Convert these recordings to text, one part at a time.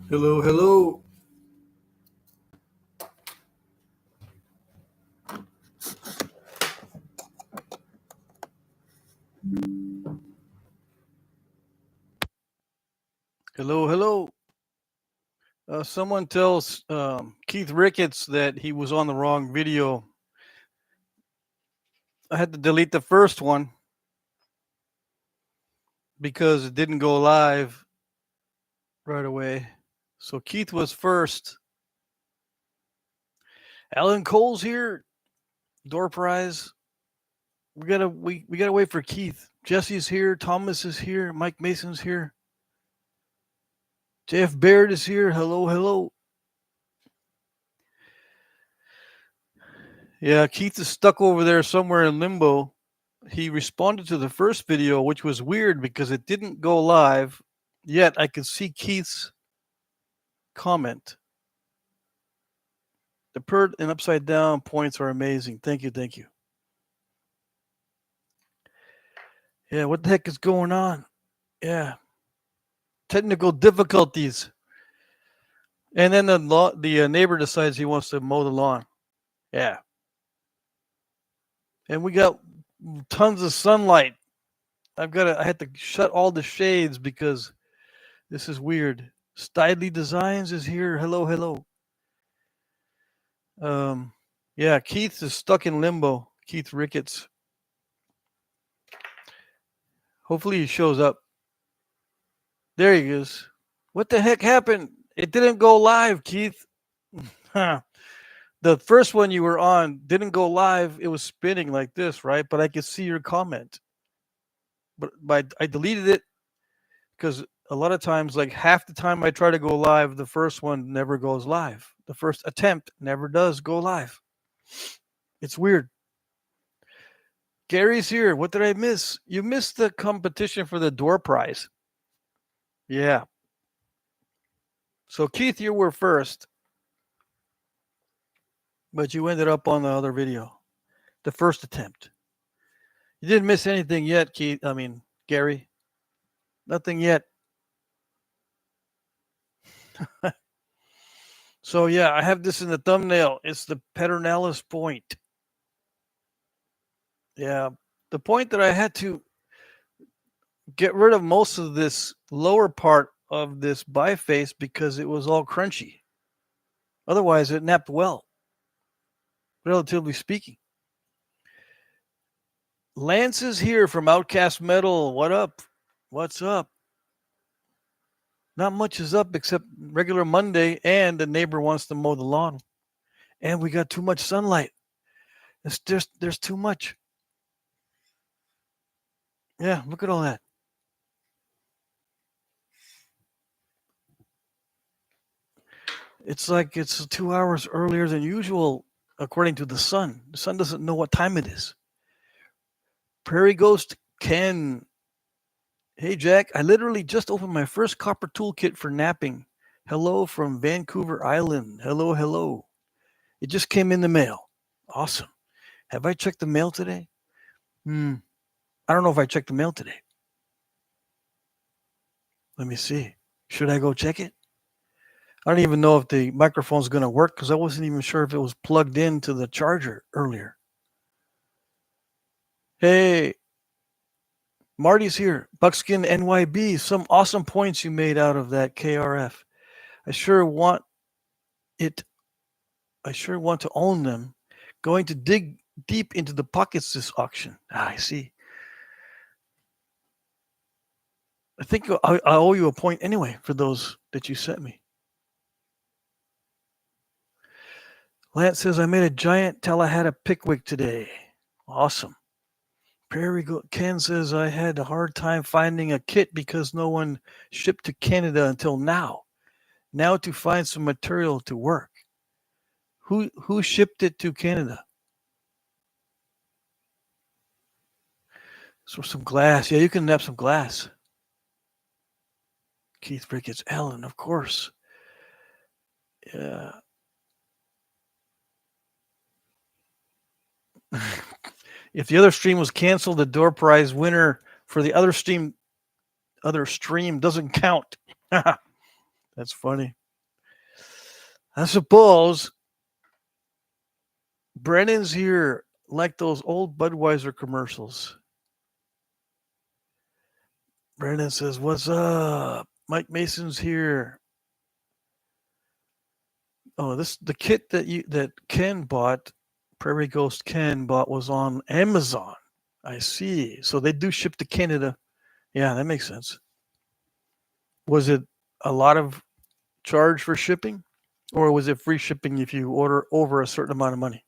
Hello, hello. Hello, hello. Someone tells Keith Ricketts that he was on the wrong video. I had to delete the first one because it didn't go live right away. So Keith was first. Alan Cole's here. Door prize. We gotta wait for Keith. Jesse's here. Thomas is here. Mike Mason's here. Jeff Baird is here. Hello, hello. Yeah, Keith is stuck over there somewhere in limbo. He responded to the first video, which was weird because it didn't go live, yet I could see Keith's comment. The bird and upside down points are amazing. Thank you, thank you. Yeah, what the heck is going on? Yeah. Technical difficulties. And then the neighbor decides he wants to mow the lawn. Yeah. And we got tons of sunlight. I had to shut all the shades because this is weird. Stidley Designs is here. Hello, hello. Yeah, Keith is stuck in limbo. Keith Ricketts. Hopefully he shows up. There he is. What the heck happened? It didn't go live, Keith. The first one you were on didn't go live. It was spinning like this, right? But I could see your comment. But I deleted it because a lot of times, like half the time I try to go live, the first one never goes live. The first attempt never does go live. It's weird. Gary's here. What did I miss? You missed the competition for the door prize. Yeah. So, Keith, you were first. But you ended up on the other video. The first attempt. You didn't miss anything yet, Keith. I mean, Gary. Nothing yet. So, yeah, I have this in the thumbnail. It's the Pedernales point. Yeah. The point that I had to get rid of most of this lower part of this biface because it was all crunchy. Otherwise, it napped well, relatively speaking. Lance is here from Outcast Metal. What up? What's up? Not much is up except regular Monday, and the neighbor wants to mow the lawn. And we got too much sunlight. There's too much. Yeah, look at all that. It's like it's 2 hours earlier than usual, according to the sun. The sun doesn't know what time it is. Prairie Ghost Ken. Hey, Jack, I literally just opened my first copper toolkit for knapping. Hello from Vancouver Island. Hello, hello. It just came in the mail. Awesome. Have I checked the mail today? I don't know if I checked the mail today. Let me see. Should I go check it? I don't even know if the microphone's going to work because I wasn't even sure if it was plugged into the charger earlier. Hey, Marty's here. Buckskin NYB. Some awesome points you made out of that KRF. I sure want to own them. Going to dig deep into the pockets this auction. I see. I think I owe you a point anyway for those that you sent me. Lance says, I made a giant Tallahassee Pickwick today. Awesome. Ken says, I had a hard time finding a kit because no one shipped to Canada until now. Now to find some material to work. Who shipped it to Canada? So some glass. Yeah, you can nap some glass. Keith Ricketts, Ellen, of course. Yeah. If the other stream was canceled, the door prize winner for the other stream doesn't count. That's funny. I suppose Brennan's here like those old Budweiser commercials. Brennan says, "What's up? Mike Mason's here." Oh, the kit that Ken bought, Prairie Ghost Ken bought, was on Amazon. I see. So they do ship to Canada. Yeah, that makes sense. Was it a lot of charge for shipping, or was it free shipping if you order over a certain amount of money?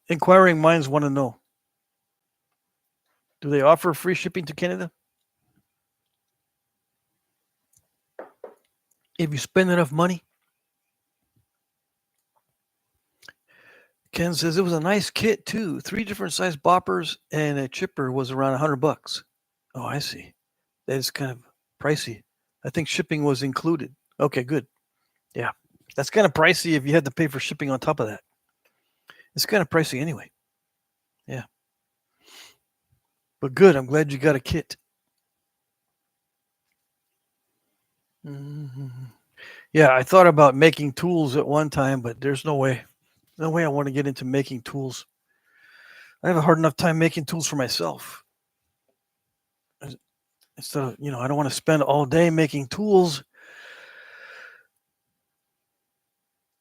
Inquiring minds want to know. Do they offer free shipping to Canada? If you spend enough money? Ken says it was a nice kit too. 3 different size boppers and a chipper was around $100. Oh, I see. That is kind of pricey. I think shipping was included. Okay, good. Yeah. That's kind of pricey if you had to pay for shipping on top of that. It's kind of pricey anyway. Yeah. But good. I'm glad you got a kit. Mm-hmm. Yeah, I thought about making tools at one time, but there's no way. No way I want to get into making tools. I have a hard enough time making tools for myself. Instead of, I don't want to spend all day making tools.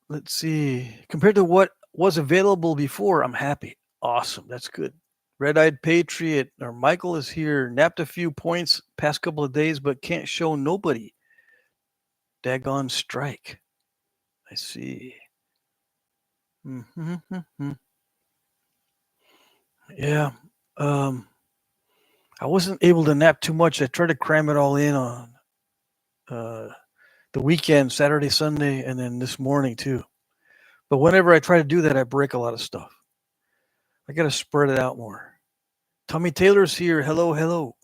Let's see. Compared to what was available before, I'm happy. Awesome. That's good. Red-eyed Patriot or Michael is here. Napped a few points past couple of days, but can't show nobody. Daggone strike. I see. Mm-hmm. Yeah. I wasn't able to nap too much. I tried to cram it all in on the weekend, Saturday, Sunday, and then this morning too. But whenever I try to do that, I break a lot of stuff. I got to spread it out more. Tommy Taylor's here. Hello, hello.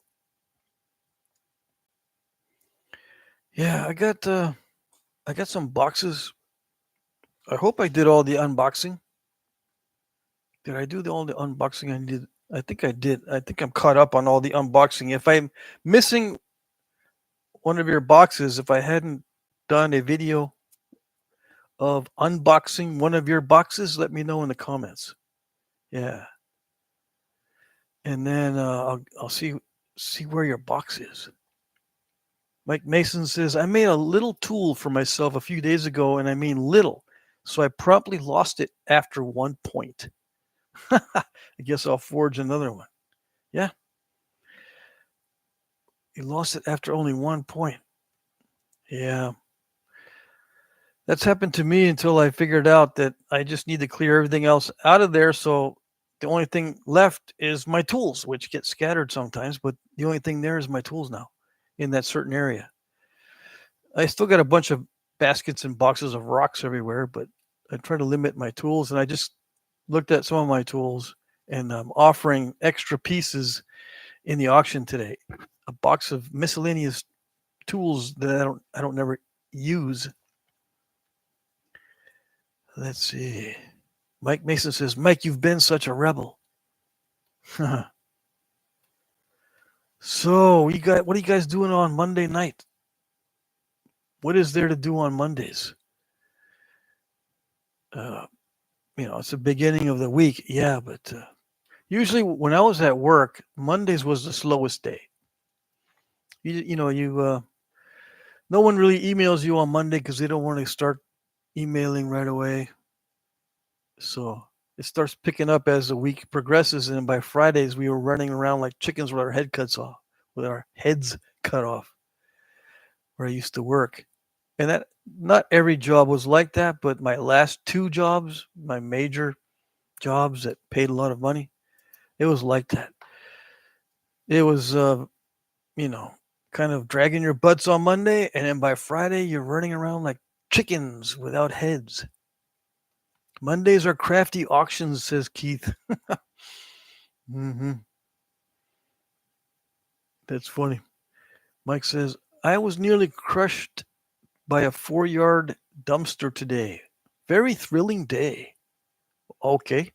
Yeah, I got some boxes. I hope I did all the unboxing. Did I do all the unboxing I did? I think I did. I think I'm caught up on all the unboxing. If I'm missing one of your boxes, if I hadn't done a video of unboxing one of your boxes, let me know in the comments. Yeah. And then I'll see where your box is. Mike Mason says, I made a little tool for myself a few days ago, and I mean little. So I promptly lost it after 1 point. I guess I'll forge another one. Yeah. You lost it after only 1 point. Yeah. That's happened to me until I figured out that I just need to clear everything else out of there. So the only thing left is my tools, which get scattered sometimes, but the only thing there is my tools now in that certain area. I still got a bunch of baskets and boxes of rocks everywhere, but I try to limit my tools. And I just looked at some of my tools, and I'm offering extra pieces in the auction today. A box of miscellaneous tools that I don't never use. Let's see. Mike Mason says, Mike, you've been such a rebel. So what are you guys doing on Monday night? What is there to do on Mondays? It's the beginning of the week. Yeah, but usually when I was at work, Mondays was the slowest day. No one really emails you on Monday because they don't want to start emailing right away. So it starts picking up as the week progresses, and by Fridays we were running around like chickens with our heads cut off, where I used to work. And that not every job was like that, but my last 2 jobs, my major jobs that paid a lot of money, it was like that. It was kind of dragging your butts on Monday, and then by Friday you're running around like chickens without heads. Mondays are crafty auctions, says Keith. Mm-hmm. That's funny. Mike says, I was nearly crushed by a 4-yard dumpster today. Very thrilling day. Okay.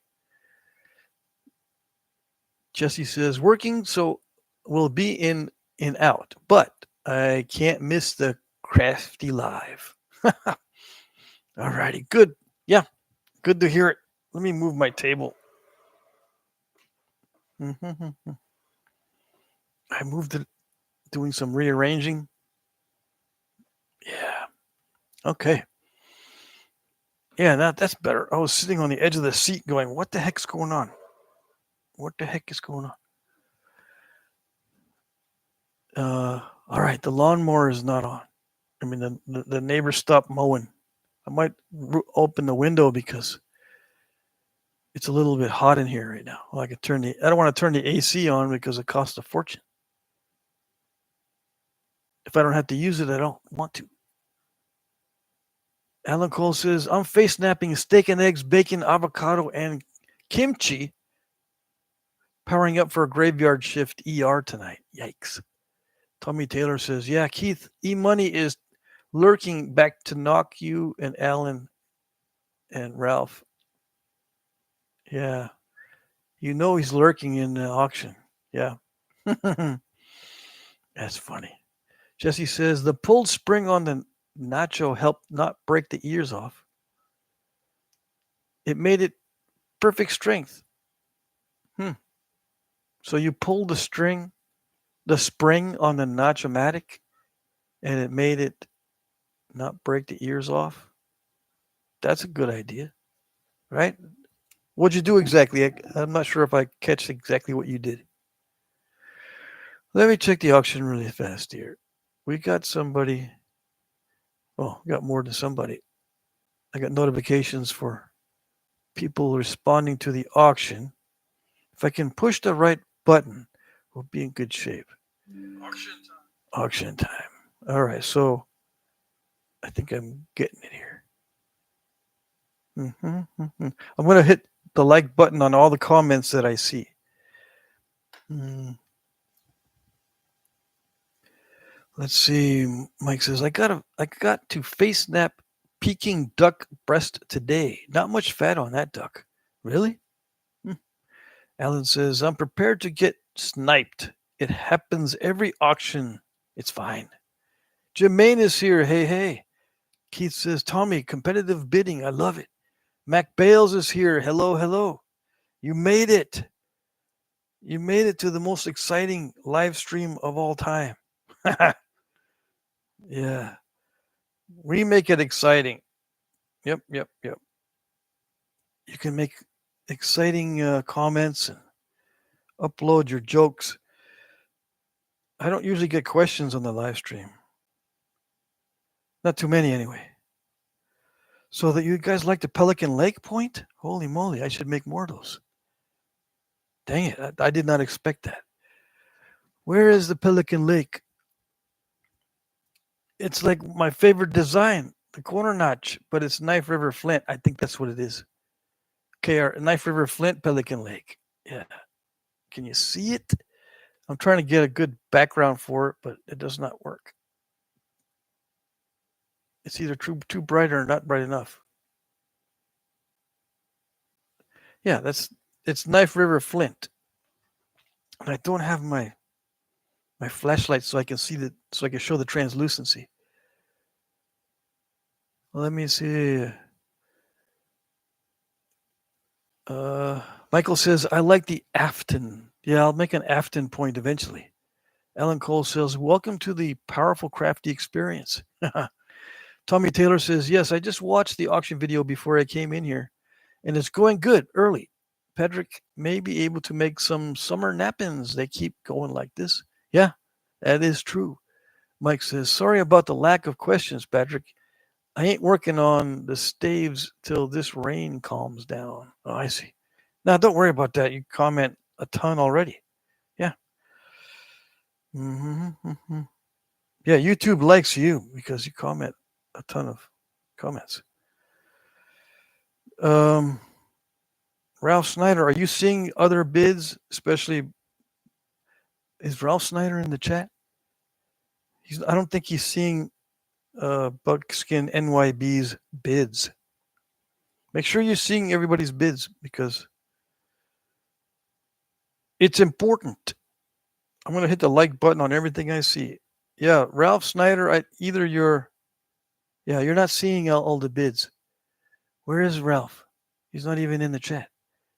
Jesse says, working, so we'll be in and out, but I can't miss the Crafty Live. All righty, good. Yeah, good to hear it. Let me move my table. I moved it, doing some rearranging. Yeah. Okay. Yeah, that's better. I was sitting on the edge of the seat going, what the heck's going on? What the heck is going on? All right, the lawnmower is not on. I mean, the neighbor stopped mowing. I might open the window because it's a little bit hot in here right now. Well, I don't want to turn the AC on because it costs a fortune. If I don't have to use it, I don't want to. Alan Cole says, I'm face snapping steak and eggs, bacon, avocado, and kimchi. Powering up for a graveyard shift ER tonight. Yikes. Tommy Taylor says, yeah, Keith, E-Money is lurking back to knock you and Alan and Ralph. Yeah. You know he's lurking in the auction. Yeah. That's funny. Jesse says, the pulled spring on the nacho helped not break the ears off. It made it perfect strength. So you pulled the spring on the Nacho-Matic, and it made it not break the ears off. That's a good idea, right? What'd you do exactly? I'm not sure if I catch exactly what you did. Let me check the auction really fast here. We got somebody. Oh, we got more than somebody. I got notifications for people responding to the auction. If I can push the right button, we'll be in good shape. Auction time. All right, so I think I'm getting it here. I'm going to hit the like button on all the comments that I see. Let's see. Mike says, I got to face snap Peking duck breast today. Not much fat on that duck. Really? Alan says, I'm prepared to get sniped. It happens every auction. It's fine. Jermaine is here. Hey. Keith says, Tommy, competitive bidding. I love it. Mac Bales is here. Hello. You made it. You made it to the most exciting live stream of all time. Yeah. We make it exciting. Yep. You can make exciting comments and upload your jokes. I don't usually get questions on the live stream. Not too many anyway. So that you guys like the Pelican Lake point? Holy moly, I should make more of those. Dang it, I did not expect that. Where is the Pelican Lake? It's like my favorite design, the corner notch, but it's Knife River Flint. I think that's what it is. KR, Knife River Flint, Pelican Lake. Yeah. Can you see it? I'm trying to get a good background for it, but it does not work. It's either too bright or not bright enough. Yeah, it's Knife River Flint. And I don't have my flashlight so I can so I can show the translucency. Let me see. Michael says, I like the Afton. Yeah, I'll make an Afton point eventually. Alan Cole says, welcome to the powerful crafty experience. Tommy Taylor says, yes, I just watched the auction video before I came in here, and it's going good early. Patrick may be able to make some summer napkins. They keep going like this. Yeah, that is true. Mike says, sorry about the lack of questions, Patrick. I ain't working on the staves till this rain calms down. Oh, I see. Now, don't worry about that. You comment a ton already. Yeah. Yeah, YouTube likes you because you comment a ton of comments. Ralph Snyder, are you seeing other bids? Especially, is Ralph Snyder in the chat? I don't think he's seeing Buckskin NYB's bids. Make sure you're seeing everybody's bids because it's important. I'm going to hit the like button on everything I see. Yeah, Ralph Snyder. You're not seeing all the bids. Where is Ralph? He's not even in the chat.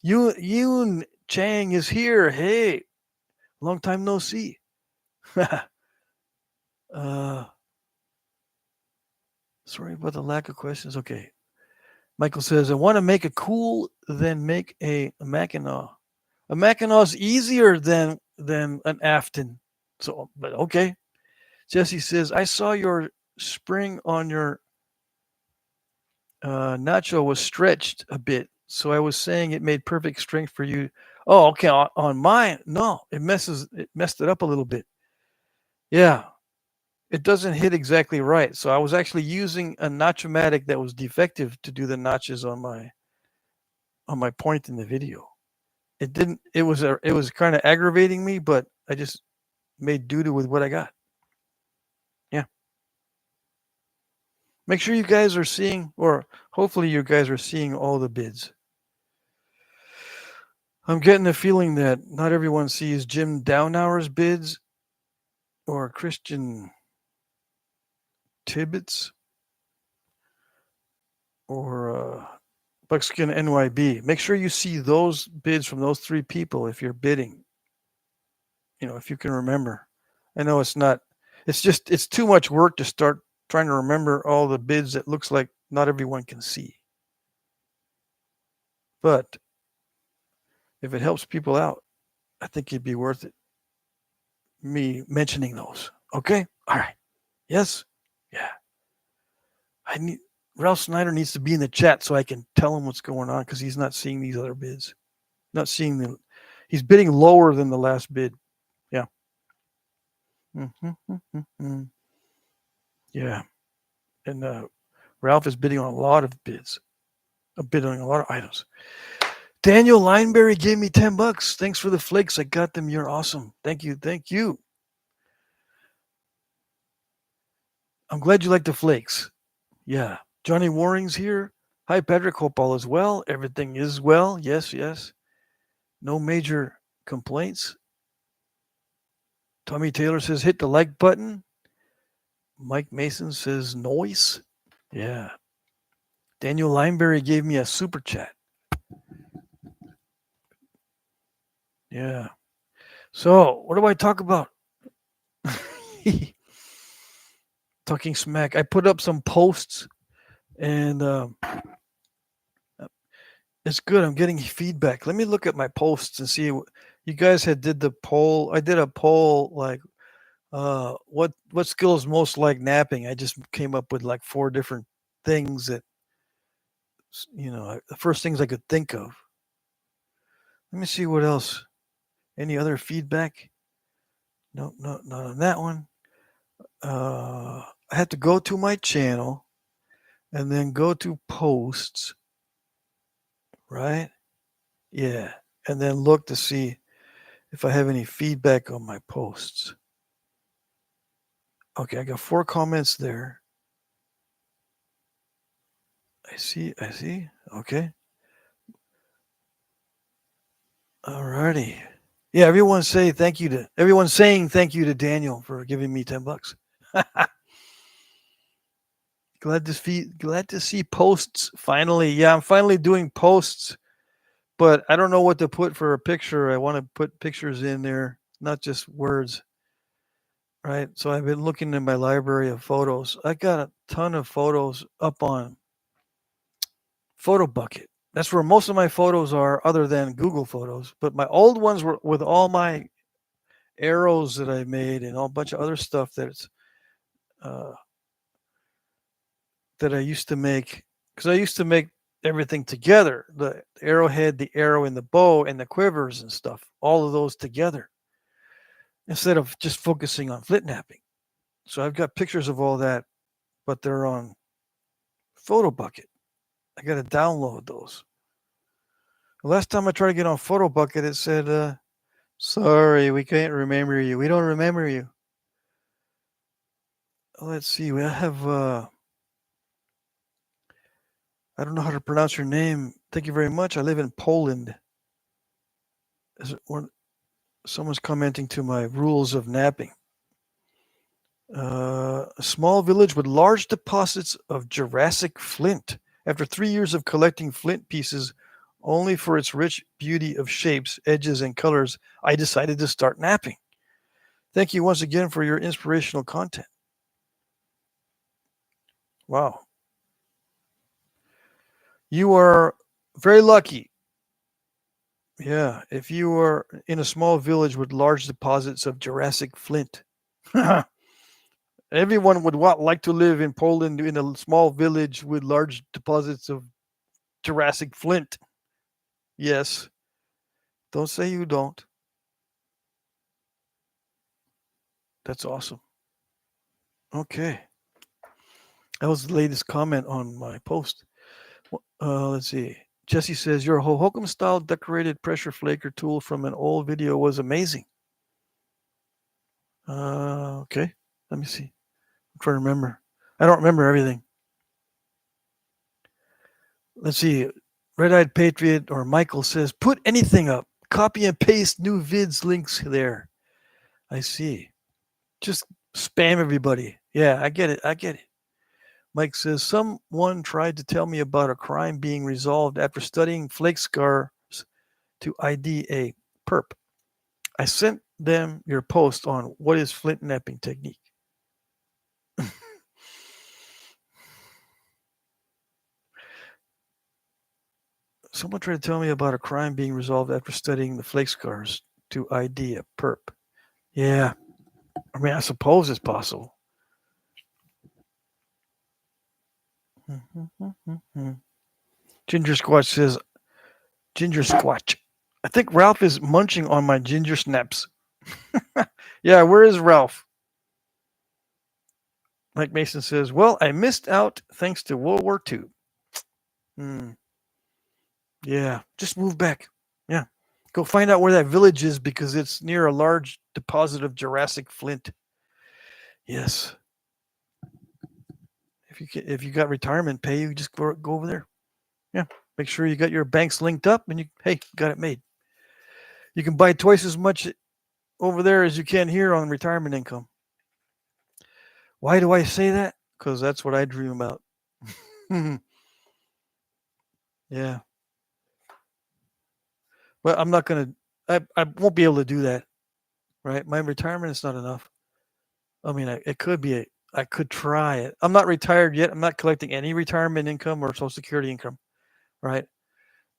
Yoon Chang is here. Hey, long time no see. uh, sorry about the lack of questions. Okay. Michael says, I want to make a cool, then make a Mackinac. A Mackinac is easier than an Afton. So, but okay. Jesse says, I saw your spring on your nacho was stretched a bit. So I was saying it made perfect strength for you. Oh, okay. On mine, no, it messed it up a little bit. Yeah, it doesn't hit exactly right. So I was actually using a Nachomatic that was defective to do the notches on my point in the video. It didn't. It was kind of aggravating me, but I just made doo-doo with what I got. Yeah. Make sure you guys are seeing, or hopefully you guys are seeing all the bids. I'm getting the feeling that not everyone sees Jim Downhour's bids or Christian Tibbetts or Buckskin NYB. Make sure you see those bids from those three people if you're bidding. If you can remember. I know it's too much work to start trying to remember all the bids that looks like not everyone can see. But if it helps people out, I think it'd be worth it. Me mentioning those. Okay? All right. Yes? Yeah. Ralph Snyder needs to be in the chat so I can tell him what's going on because he's not seeing these other bids. Not seeing he's bidding lower than the last bid. Yeah. Yeah. And Ralph is bidding on a lot of bids. Bidding on a lot of items. Daniel Lineberry gave me $10. Thanks for the flakes. I got them. You're awesome. Thank you. Thank you. I'm glad you like the flakes. Yeah. Johnny Waring's here. Hi, Patrick. Hope all is well. Everything is well. Yes, yes. No major complaints. Tommy Taylor says, hit the like button. Mike Mason says, noise. Yeah. Daniel Lineberry gave me a super chat. Yeah. So, what do I talk about? Talking smack. I put up some posts and it's good. I'm getting feedback. Let me look at my posts and see. You guys did the poll. I did a poll like what skill is most like napping. I just came up with like 4 different things that the first things I could think of. Let me see what else. Any other feedback? No, not on that one. I had to go to my channel and then go to posts, right? Yeah, and then look to see if I have any feedback on my posts. Okay, I got 4 comments there. I see. Okay. Alrighty. Yeah, everyone's saying thank you to Daniel for giving me $10. Glad to see posts finally. Yeah, I'm finally doing posts, but I don't know what to put for a picture. I want to put pictures in there, not just words. Right? So I've been looking in my library of photos. I got a ton of photos up on Photo Bucket. That's where most of my photos are other than Google Photos, but my old ones were with all my arrows that I made and a bunch of other stuff that I used to make, because I used to make everything together, the arrowhead, the arrow, and the bow, and the quivers and stuff, all of those together, instead of just focusing on flint napping. So I've got pictures of all that, but they're on Photo Bucket. I got to download those. The last time I tried to get on Photo Bucket, it said, sorry, we can't remember you. We don't remember you. Let's see. We have I don't know how to pronounce your name. Thank you very much. I live in Poland. Someone's commenting to my rules of napping. A small village with large deposits of Jurassic flint. After 3 years of collecting flint pieces only for its rich beauty of shapes, edges, and colors, I decided to start napping. Thank you once again for your inspirational content. Wow. You are very lucky. Yeah, if you are in a small village with large deposits of Jurassic flint. Everyone would like to live in Poland in a small village with large deposits of Jurassic flint. Yes. Don't say you don't. That's awesome. Okay. That was the latest comment on my post. Let's see. Jesse says your Hohokam style decorated pressure flaker tool from an old video was amazing. Okay. Let me see. I'm trying to remember. I don't remember everything. Let's see. Red Eyed Patriot or Michael says, put anything up. Copy and paste new vids links there. I see. Just spam everybody. Yeah, I get it. I get it. Mike says, someone tried to tell me about a crime being resolved after studying flake scars to ID a perp. I sent them your post on what is flint napping technique. Someone tried to tell me about a crime being resolved after studying the flake scars to ID a perp. Yeah. I mean, I suppose it's possible. Ginger Squatch says, Ginger Squatch. I think Ralph is munching on my ginger snaps. Yeah, where is Ralph? Mike Mason says, well, I missed out thanks to World War II. Yeah, just move back. Yeah. Go find out where that village is because it's near a large deposit of Jurassic flint. Yes. If you got retirement pay, you just go over there. Yeah. Make sure you got your banks linked up and you got it made. You can buy twice as much over there as you can here on retirement income. Why do I say that? Because that's what I dream about. Yeah. But I'm not going to, I won't be able to do that. Right? My retirement is not enough. I mean, it could be, I could try it. I'm not retired yet. I'm not collecting any retirement income or Social Security income. Right?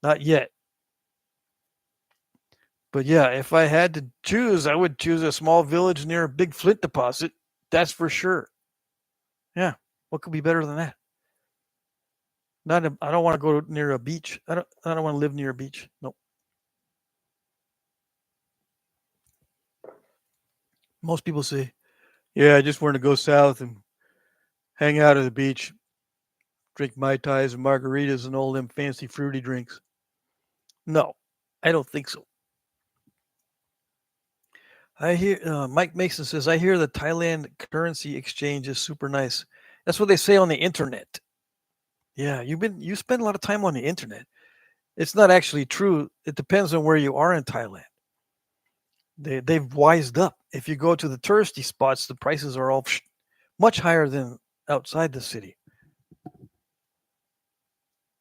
Not yet. But yeah, if I had to choose, I would choose a small village near a big flint deposit. That's for sure. Yeah. What could be better than that? I don't want to go near a beach. I don't want to live near a beach. Nope. Most people say, yeah, I just want to go south and hang out at the beach, drink Mai Tais and margaritas and all them fancy fruity drinks. No, I don't think so. I hear Mike Mason says, I hear the Thailand currency exchange is super nice. That's what they say on the internet. Yeah, you spend a lot of time on the internet. It's not actually true. It depends on where you are in Thailand. They've wised up. If you go to the touristy spots, the prices are all much higher than outside the city.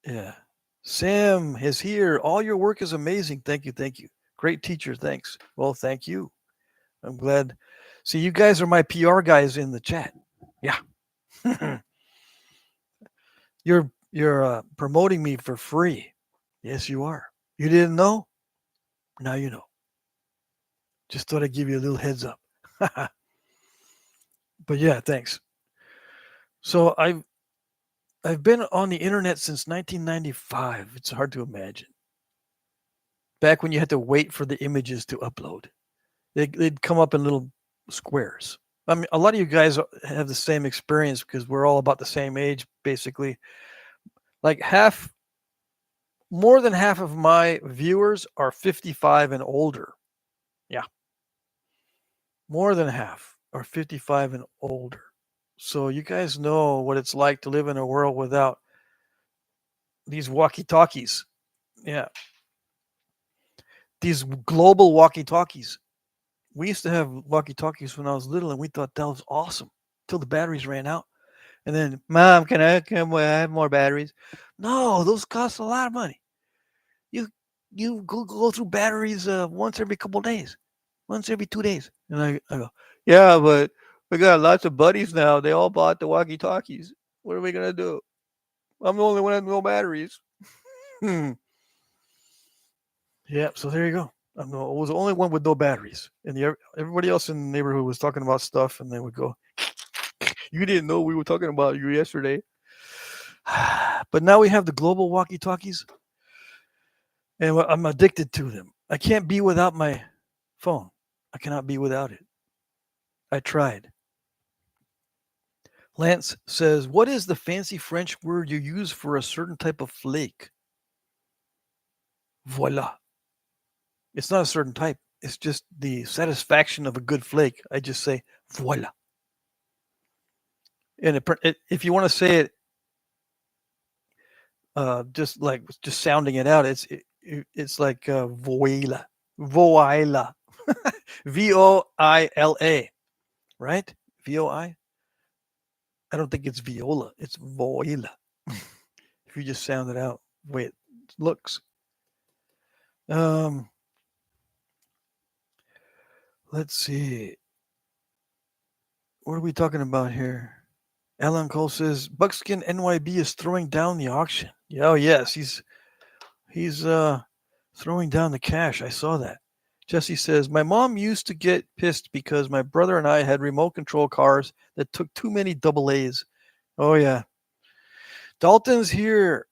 Yeah. Sam is here. All your work is amazing. Thank you. Thank you. Great teacher. Thanks. Well, thank you. I'm glad. See, you guys are my PR guys in the chat. Yeah. You're promoting me for free. Yes, you are. You didn't know? Now you know. Just thought I'd give you a little heads up. But yeah, thanks. So I've been on the internet since 1995. It's hard to imagine. Back when you had to wait for the images to upload. They'd come up in little squares. I mean, a lot of you guys have the same experience because we're all about the same age, basically. Like more than half of my viewers are 55 and older. Yeah. More than half are 55 and older. So you guys know what it's like to live in a world without these walkie-talkies. Yeah. These global walkie-talkies. We used to have walkie-talkies when I was little, and we thought that was awesome. till the batteries ran out. And then, Mom, can I have more batteries? No, those cost a lot of money. You you go through batteries once every couple days, once every 2 days. And I go, yeah, but we got lots of buddies now. They all bought the walkie talkies. What are we gonna do? I'm the only one with no batteries. Hmm. Yeah, so there you go. I was the only one with no batteries, and everybody else in the neighborhood was talking about stuff, and they would go, "You didn't know we were talking about you yesterday." But now we have the global walkie-talkies, and I'm addicted to them. I can't be without my phone. I cannot be without it. I tried. Lance says, "What is the fancy French word you use for a certain type of flake?" Voila. It's not a certain type. It's just the satisfaction of a good flake. I just say voila. And if you want to say it, just sounding it out, it's like voila, voila, voila, right? Voi. I don't think it's viola. It's voila. If you just sound it out, the way it looks. Um, let's see. What are we talking about here? Alan Cole says Buckskin NYB is throwing down the auction. Yeah, oh yes, he's throwing down the cash. I saw that. Jesse says my mom used to get pissed because my brother and I had remote control cars that took too many double A's. Oh yeah. Dalton's here.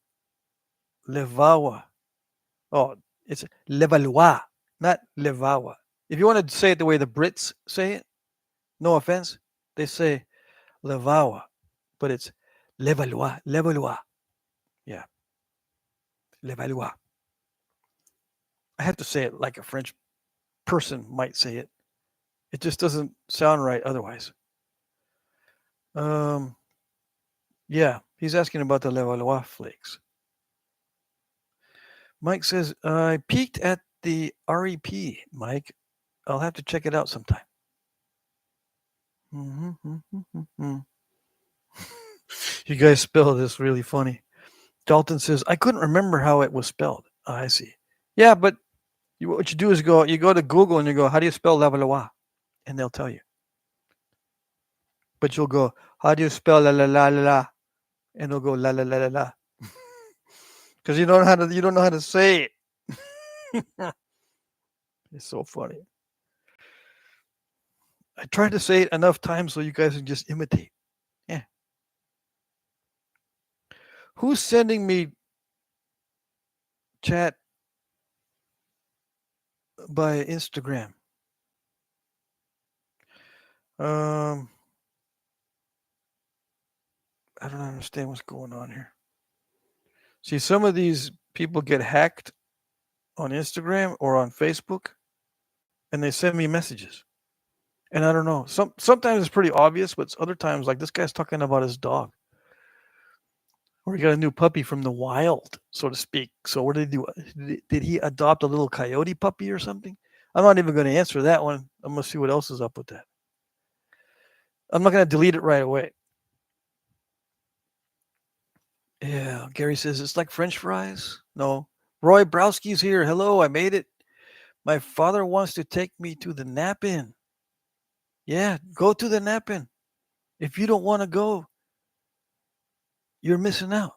Levawa. Oh, it's Levalois, not Levawa. If you want to say it the way the Brits say it, no offense, they say Levawa, but it's Levalois, Levalois. Yeah, Levalois. I have to say it like a French person might say it. It just doesn't sound right otherwise. Um, yeah, he's asking about the Levallois flakes. Mike says, I peeked at the REP, Mike. I'll have to check it out sometime. You guys spell this really funny. Dalton says, I couldn't remember how it was spelled. Oh, I see. Yeah, but what you do is you go to Google and you go, how do you spell Levallois? And they'll tell you. But you'll go, how do you spell la la la la la? And they'll go la la la la la. Because you don't know how to say it. It's so funny. I tried to say it enough times so you guys can just imitate. Yeah. Who's sending me chat by Instagram? I don't understand what's going on here. See, some of these people get hacked on Instagram or on Facebook, and they send me messages. And I don't know. Sometimes it's pretty obvious, but other times, like this guy's talking about his dog, or he got a new puppy from the wild, so to speak. So what did he do? Did he adopt a little coyote puppy or something? I'm not even going to answer that one. I'm going to see what else is up with that. I'm not going to delete it right away. Yeah, Gary says it's like French fries. No. Roy Browski's here. Hello, I made it. My father wants to take me to the nap-in. Yeah, go to the nap-in. If you don't want to go, you're missing out.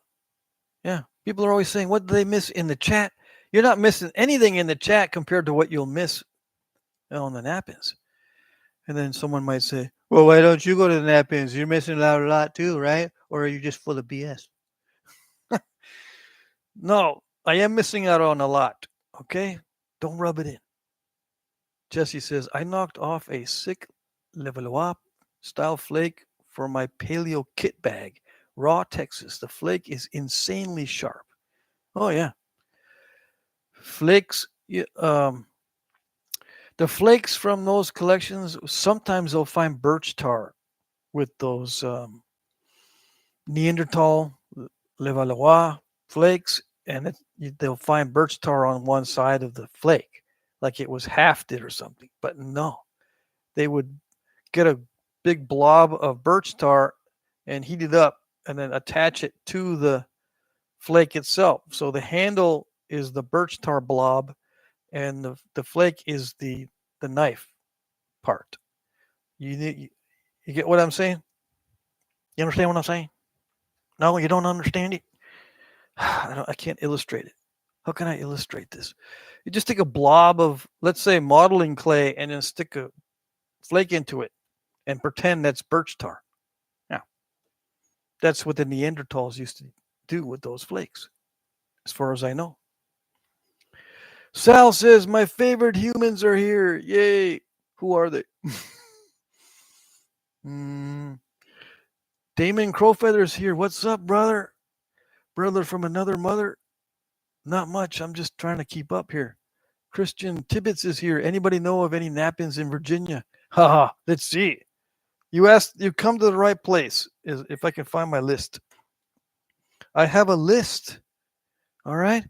Yeah, people are always saying, what do they miss in the chat? You're not missing anything in the chat compared to what you'll miss on the nap-ins. And then someone might say, well, why don't you go to the nap-ins? You're missing out a lot too, right? Or are you just full of BS? No, I am missing out on a lot. Okay? Don't rub it in. Jesse says, I knocked off a sick Levallois style flake for my paleo kit bag. Raw Texas. The flake is insanely sharp. Oh, yeah. Flakes, the flakes from those collections, sometimes they'll find birch tar with those Neanderthal Levallois flakes, and they'll find birch tar on one side of the flake, like it was hafted or something. But no, they would get a big blob of birch tar and heat it up and then attach it to the flake itself. So the handle is the birch tar blob and the flake is the knife part. You get what I'm saying? You understand what I'm saying? No, you don't understand it? I can't illustrate it. How can I illustrate this? You just take a blob of, let's say, modeling clay and then stick a flake into it and pretend that's birch tar. Now, that's what the Neanderthals used to do with those flakes, as far as I know. Sal says, my favorite humans are here. Yay. Who are they? Damon Crowfeather's here. What's up, brother? Brother from another mother? Not much. I'm just trying to keep up here. Christian Tibbetts is here. Anybody know of any Knappings in Virginia? Haha, let's see. You come to the right place, if I can find my list. I have a list. All right.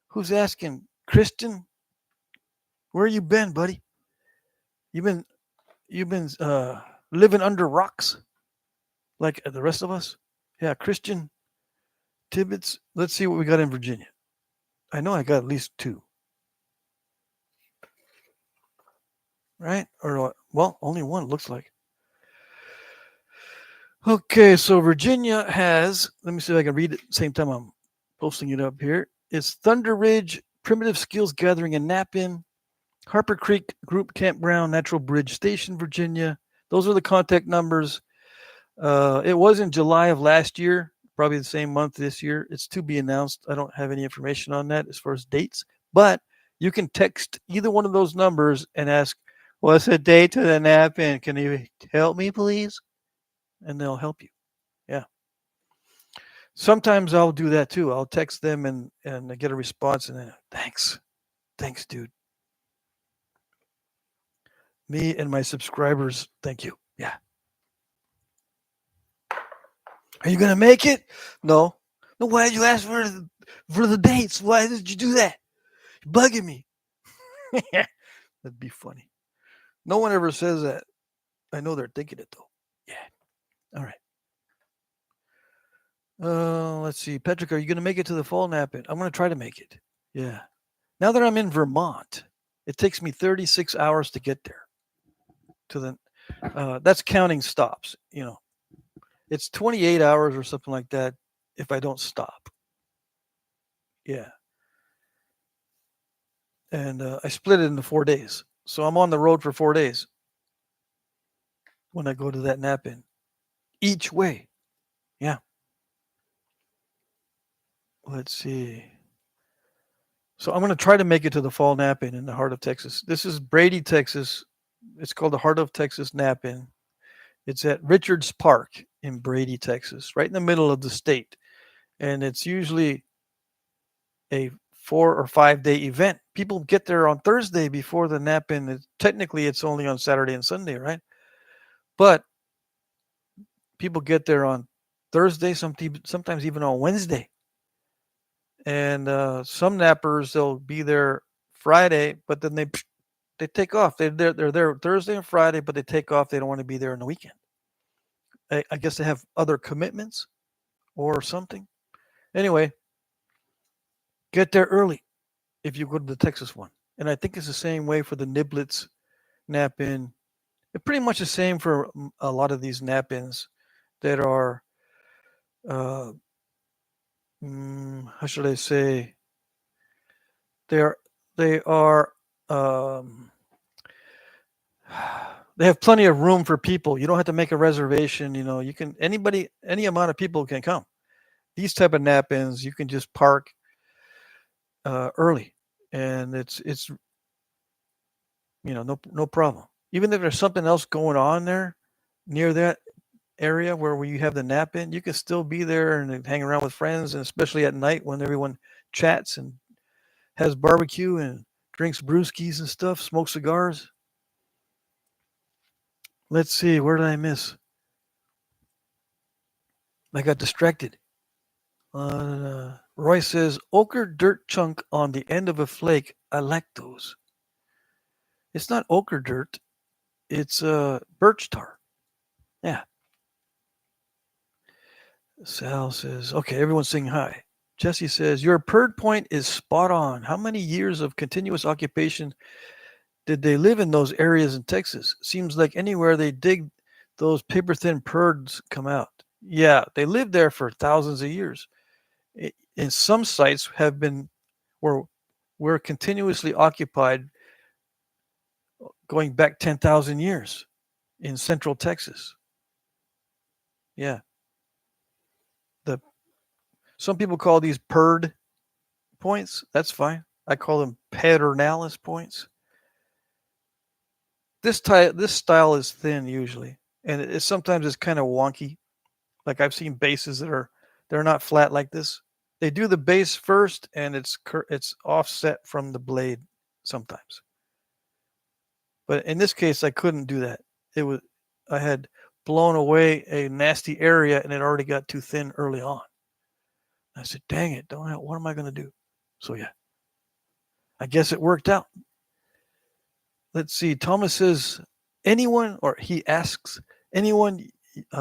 Who's asking? Christian? Where you been, buddy? You've been living under rocks like the rest of us? Yeah, Christian Tibbetts. Let's see what we got in Virginia. I know I got at least 2. Right? Or, well, only 1 looks like. Okay, so Virginia has, let me see if I can read it at the same time I'm posting it up here. It's Thunder Ridge, Primitive Skills Gathering in Knapping, Harper Creek Group Campground, Natural Bridge Station, Virginia. Those are the contact numbers. It was in July of last year, probably the same month this year. It's to be announced. I don't have any information on that as far as dates, but you can text either one of those numbers and ask, what's the date to the Knapping? Can you help me, please? And they'll help you. Yeah. Sometimes I'll do that too. I'll text them and get a response and then thanks, dude. Me and my subscribers, thank you. Yeah. Are you gonna make it? No. No. Why did you ask for the dates? Why did you do that? You're bugging me. That'd be funny. No one ever says that. I know they're thinking it though. Yeah. All right. Let's see. Patrick, are you going to make it to the fall Knapping? I'm going to try to make it. Yeah. Now that I'm in Vermont, it takes me 36 hours to get there. That's counting stops. It's 28 hours or something like that if I don't stop. Yeah. And I split it into 4 days. So I'm on the road for 4 days when I go to that Knapping. Each way. Yeah. Let's see. So I'm going to try to make it to the fall Knapping in the heart of Texas. This is Brady, Texas. It's called the Heart of Texas Knapping. It's at Richards Park in Brady, Texas, right in the middle of the state. And it's usually a 4 or 5 day event. People get there on Thursday before the Knapping. Technically, it's only on Saturday and Sunday, right? But people get there on Thursday, sometimes even on Wednesday. And some Knappers, they'll be there Friday, but then they take off. They're there Thursday and Friday, but they take off. They don't want to be there on the weekend. I guess they have other commitments or something. Anyway, get there early if you go to the Texas one. And I think it's the same way for the Niblets Knapping. It's pretty much the same for a lot of these Knappings that are, how should I say? They are they have plenty of room for people. You don't have to make a reservation. You can any amount of people can come. These type of Knappings, you can just park early, and it's no problem. Even if there's something else going on there near that area where you have the Knapping, you can still be there and hang around with friends, and especially at night when everyone chats and has barbecue and drinks brewskis and stuff, smokes cigars. Let's see, where did I miss? I got distracted. Roy says, ochre dirt chunk on the end of a flake. I like those. It's not ochre dirt. It's birch tar. Yeah. Sal says, okay, everyone's saying hi. Jesse says, your PERD point is spot on. How many years of continuous occupation did they live in those areas in Texas? Seems like anywhere they dig, those paper thin PERDs come out. Yeah, they lived there for thousands of years. And some sites have been were continuously occupied going back 10,000 years in central Texas. Yeah. The Some people call these PERD points. That's fine. I call them paternalis points. This style is thin usually, and sometimes it's kind of wonky. Like I've seen bases they're not flat like this. They do the base first, and it's offset from the blade sometimes. But in this case, I couldn't do that. I had blown away a nasty area, and it already got too thin early on. I said, "Dang it! What am I going to do?" So yeah, I guess it worked out. Let's see. Thomas says, he asks, anyone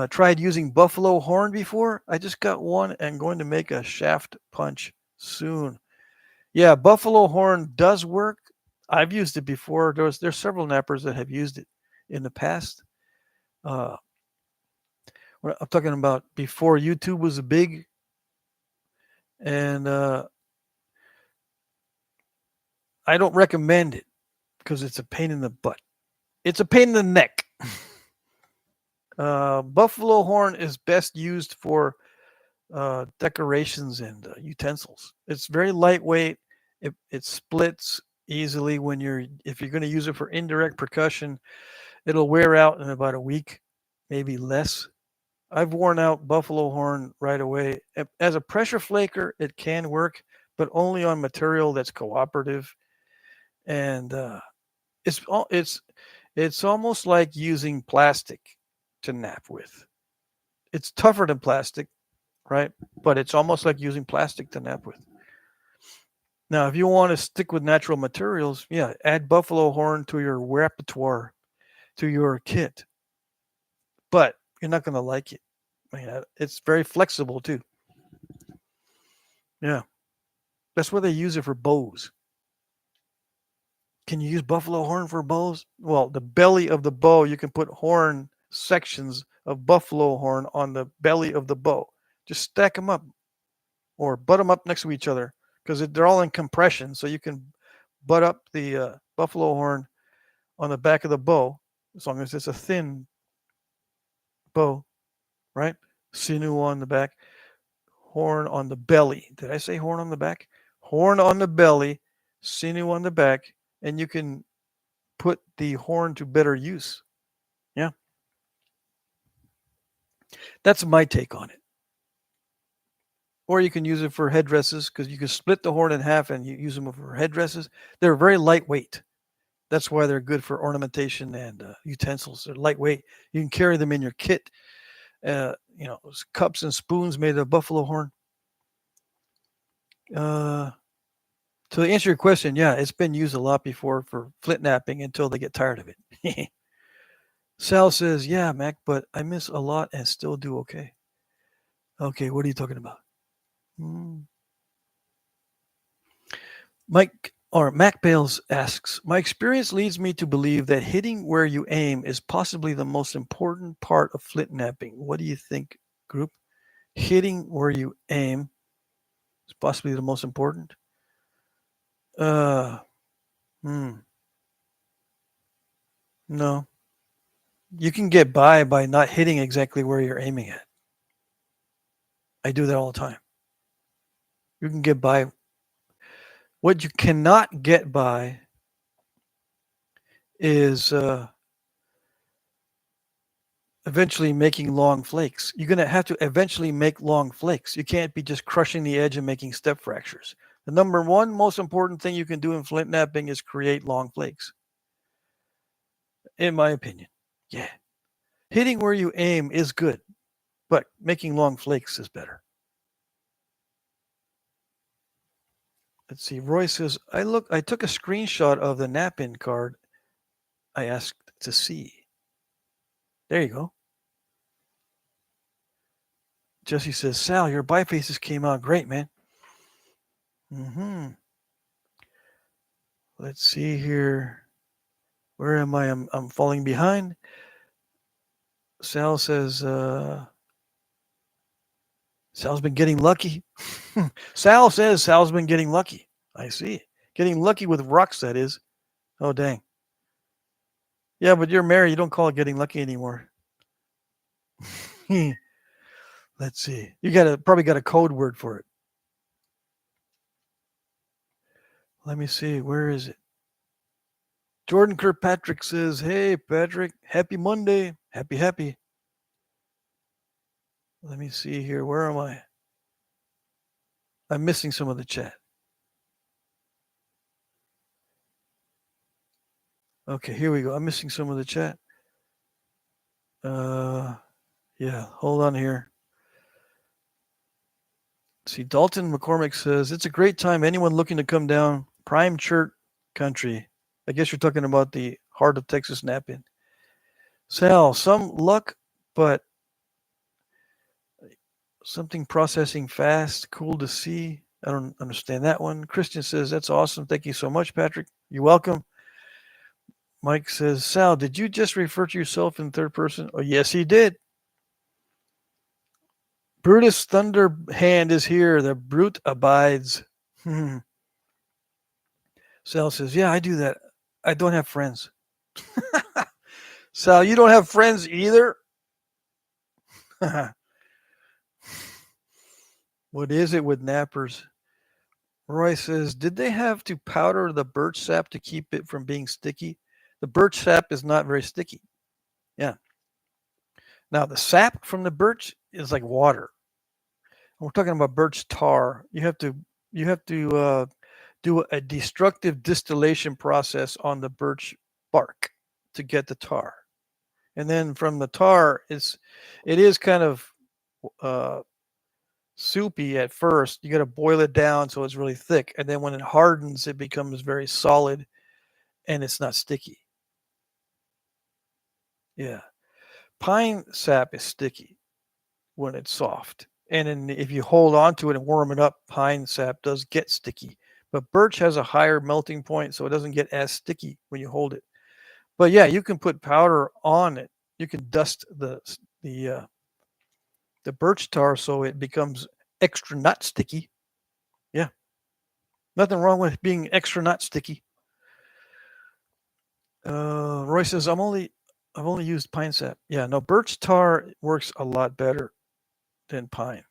tried using buffalo horn before? I just got one and going to make a shaft punch soon. Yeah, buffalo horn does work. I've used it before. There's several nappers that have used it in the past. Uh, I'm talking about before YouTube was big, and I don't recommend it because it's a pain in the butt. It's a pain in the neck. Buffalo horn is best used for decorations and utensils. It's very lightweight. It splits easily if you're going to use it for indirect percussion. It'll wear out in about a week, maybe less. I've worn out buffalo horn right away. As a pressure flaker, it can work, but only on material that's cooperative. And it's it's almost like using plastic to nap with. It's tougher than plastic, right? But it's almost like using plastic to nap with. Now, if you want to stick with natural materials, yeah, add buffalo horn to your repertoire, to your kit. But you're not going to like it. It's very flexible too. Yeah, that's where they use it for bows. Can you use buffalo horn for bows? Well, the belly of the bow, you can put horn sections of buffalo horn on the belly of the bow. Just stack them up or butt them up next to each other because they're all in compression. So you can butt up the buffalo horn on the back of the bow as long as it's a thin bow, right? Sinew on the back, horn on the belly. Did I say horn on the back? Horn on the belly, sinew on the back, and you can put the horn to better use. Yeah. That's my take on it. Or you can use it for headdresses because you can split the horn in half and you use them for headdresses. They're very lightweight. That's why they're good for ornamentation and utensils. They're lightweight. You can carry them in your kit. Cups and spoons made of buffalo horn. To answer your question, yeah, it's been used a lot before for flint napping until they get tired of it. Sal says, yeah, Mac, but I miss a lot and still do okay. Okay, what are you talking about? Mike or Mac Bales asks, my experience leads me to believe that hitting where you aim is possibly the most important part of flint napping. What do you think, group? Hitting where you aim is possibly the most important. Uh, hmm. No. You can get by not hitting exactly where you're aiming at. I do that all the time. You can get by. What you cannot get by is eventually making long flakes. You're going to have to eventually make long flakes. You can't be just crushing the edge and making step fractures. The number one most important thing you can do in flint napping is create long flakes. In my opinion. Yeah. Hitting where you aim is good, but making long flakes is better. Let's see. Roy says, I took a screenshot of the nap-in card I asked to see. There you go. Jesse says, Sal, your bifaces came out great, man. Let's see here. Where am I? I'm falling behind. Sal says, Sal's been getting lucky. Sal says Sal's been getting lucky. I see. Getting lucky with rocks, that is. Oh, dang. Yeah, but you're married. You don't call it getting lucky anymore. Let's see. You probably got a code word for it. Let me see. Where is it? Jordan Kirkpatrick says, hey, Patrick, happy Monday. Happy. Let me see here. Where am I? I'm missing some of the chat. Okay, here we go. I'm missing some of the chat. Yeah, hold on here. See, Dalton McCormick says, it's a great time. Anyone looking to come down, prime church country. I guess you're talking about the Heart of Texas Knapping. Sal, some luck, but something processing fast, cool to see. I don't understand that one. Christian says, that's awesome. Thank you so much, Patrick. You're welcome. Mike says, Sal, did you just refer to yourself in third person? Oh, yes, he did. Brutus Thunderhand is here. The brute abides. Sal says, yeah, I do that. I don't have friends. Sal, you don't have friends either? What is it with nappers? Roy says, did they have to powder the birch sap to keep it from being sticky? The birch sap is not very sticky. Yeah. Now, the sap from the birch is like water. We're talking about birch tar. You have to do a destructive distillation process on the birch bark to get the tar. And then from the tar, it is kind of soupy at first. You got to boil it down so it's really thick. And then when it hardens, it becomes very solid and it's not sticky. Yeah. Pine sap is sticky when it's soft. And then if you hold on to it and warm it up, pine sap does get sticky. But birch has a higher melting point, so it doesn't get as sticky when you hold it. But yeah, you can put powder on it. You can dust the birch tar so it becomes extra not sticky. Yeah. Nothing wrong with being extra not sticky. Roy says, I've only used pine sap. Yeah, no, birch tar works a lot better than pine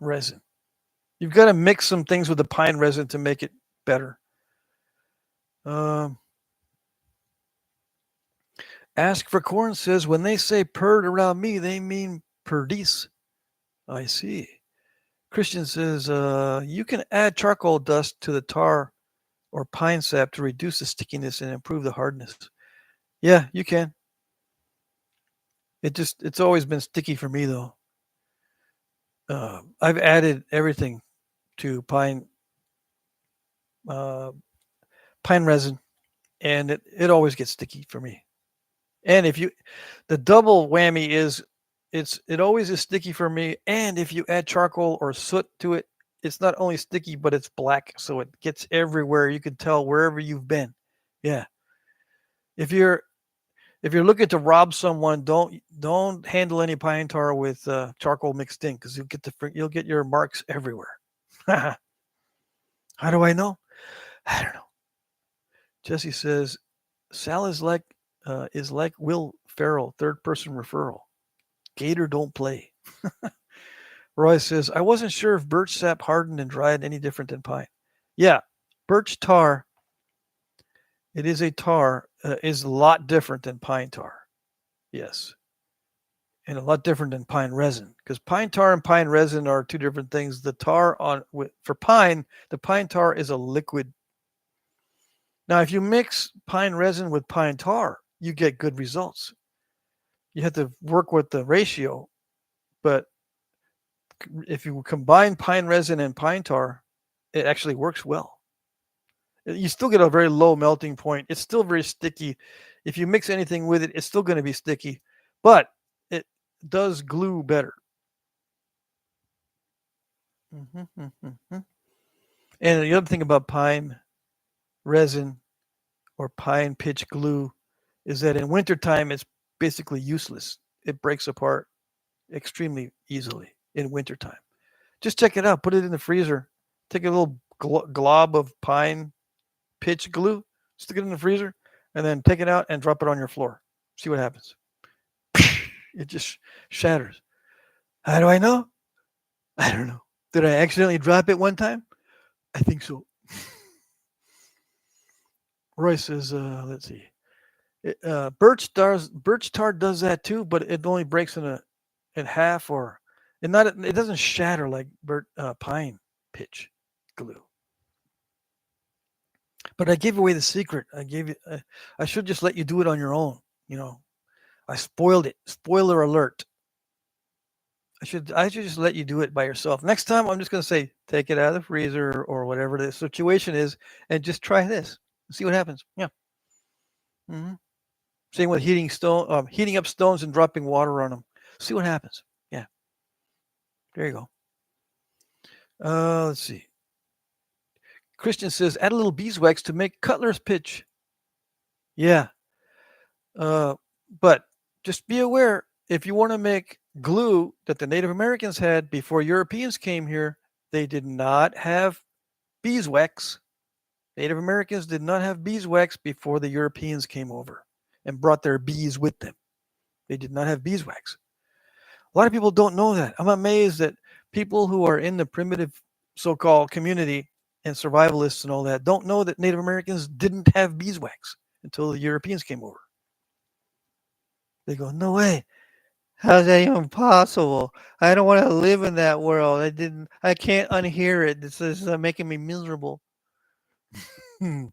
resin. You've got to mix some things with the pine resin to make it better. Ask for Corn says, when they say purd around me, they mean perdice. I see. Christian says, you can add charcoal dust to the tar or pine sap to reduce the stickiness and improve the hardness. Yeah, you can. It's always been sticky for me though. I've added everything to pine resin, and it always gets sticky for me. And the double whammy is it always is sticky for me. And if you add charcoal or soot to it, it's not only sticky, but it's black, so it gets everywhere. You can tell wherever you've been. Yeah. If you're looking to rob someone, don't handle any pine tar with charcoal mixed in, because you'll get your marks everywhere. How do I know? I don't know. Jesse says, Sal is like Will Ferrell, third person referral. Gator don't play. Roy says, I wasn't sure if birch sap hardened and dried any different than pine. Yeah, birch tar, it is a tar, is a lot different than pine tar. Yes. And a lot different than pine resin, because pine tar and pine resin are two different things. The tar for pine, the pine tar is a liquid. Now, if you mix pine resin with pine tar, you get good results. You have to work with the ratio, but if you combine pine resin and pine tar, it actually works well. You still get a very low melting point. It's still very sticky. If you mix anything with it, it's still going to be sticky, but it does glue better. And the other thing about pine resin or pine pitch glue is that in wintertime it's basically useless. It breaks apart extremely easily in wintertime. Just check it out. Put it in the freezer. Take a little glob of pine pitch glue, stick it in the freezer, and then take it out and drop it on your floor. See what happens. It just shatters. How do I know? I don't know. Did I accidentally drop it one time? I think so. Roy says, let's see. Birch tar does that too, but it only breaks in half, or it doesn't shatter like pine pitch glue. But I gave away the secret. I should just let you do it on your own. I spoiled it. Spoiler alert. I should just let you do it by yourself. Next time, I'm just going to say, take it out of the freezer or whatever the situation is, and just try this. See what happens. Yeah. Mm-hmm. Same with heating up stones and dropping water on them. See what happens. Yeah. There you go. Let's see. Christian says, add a little beeswax to make cutler's pitch. Yeah. But just be aware, if you want to make glue that the Native Americans had before Europeans came here, they did not have beeswax. Native Americans did not have beeswax before the Europeans came over and brought their bees with them. They did not have beeswax. A lot of people don't know that. I'm amazed that people who are in the primitive so-called community and survivalists and all that don't know that Native Americans didn't have beeswax until the Europeans came over. They go, no way. How's that even possible? I don't want to live in that world. I can't unhear it. This is making me miserable. Because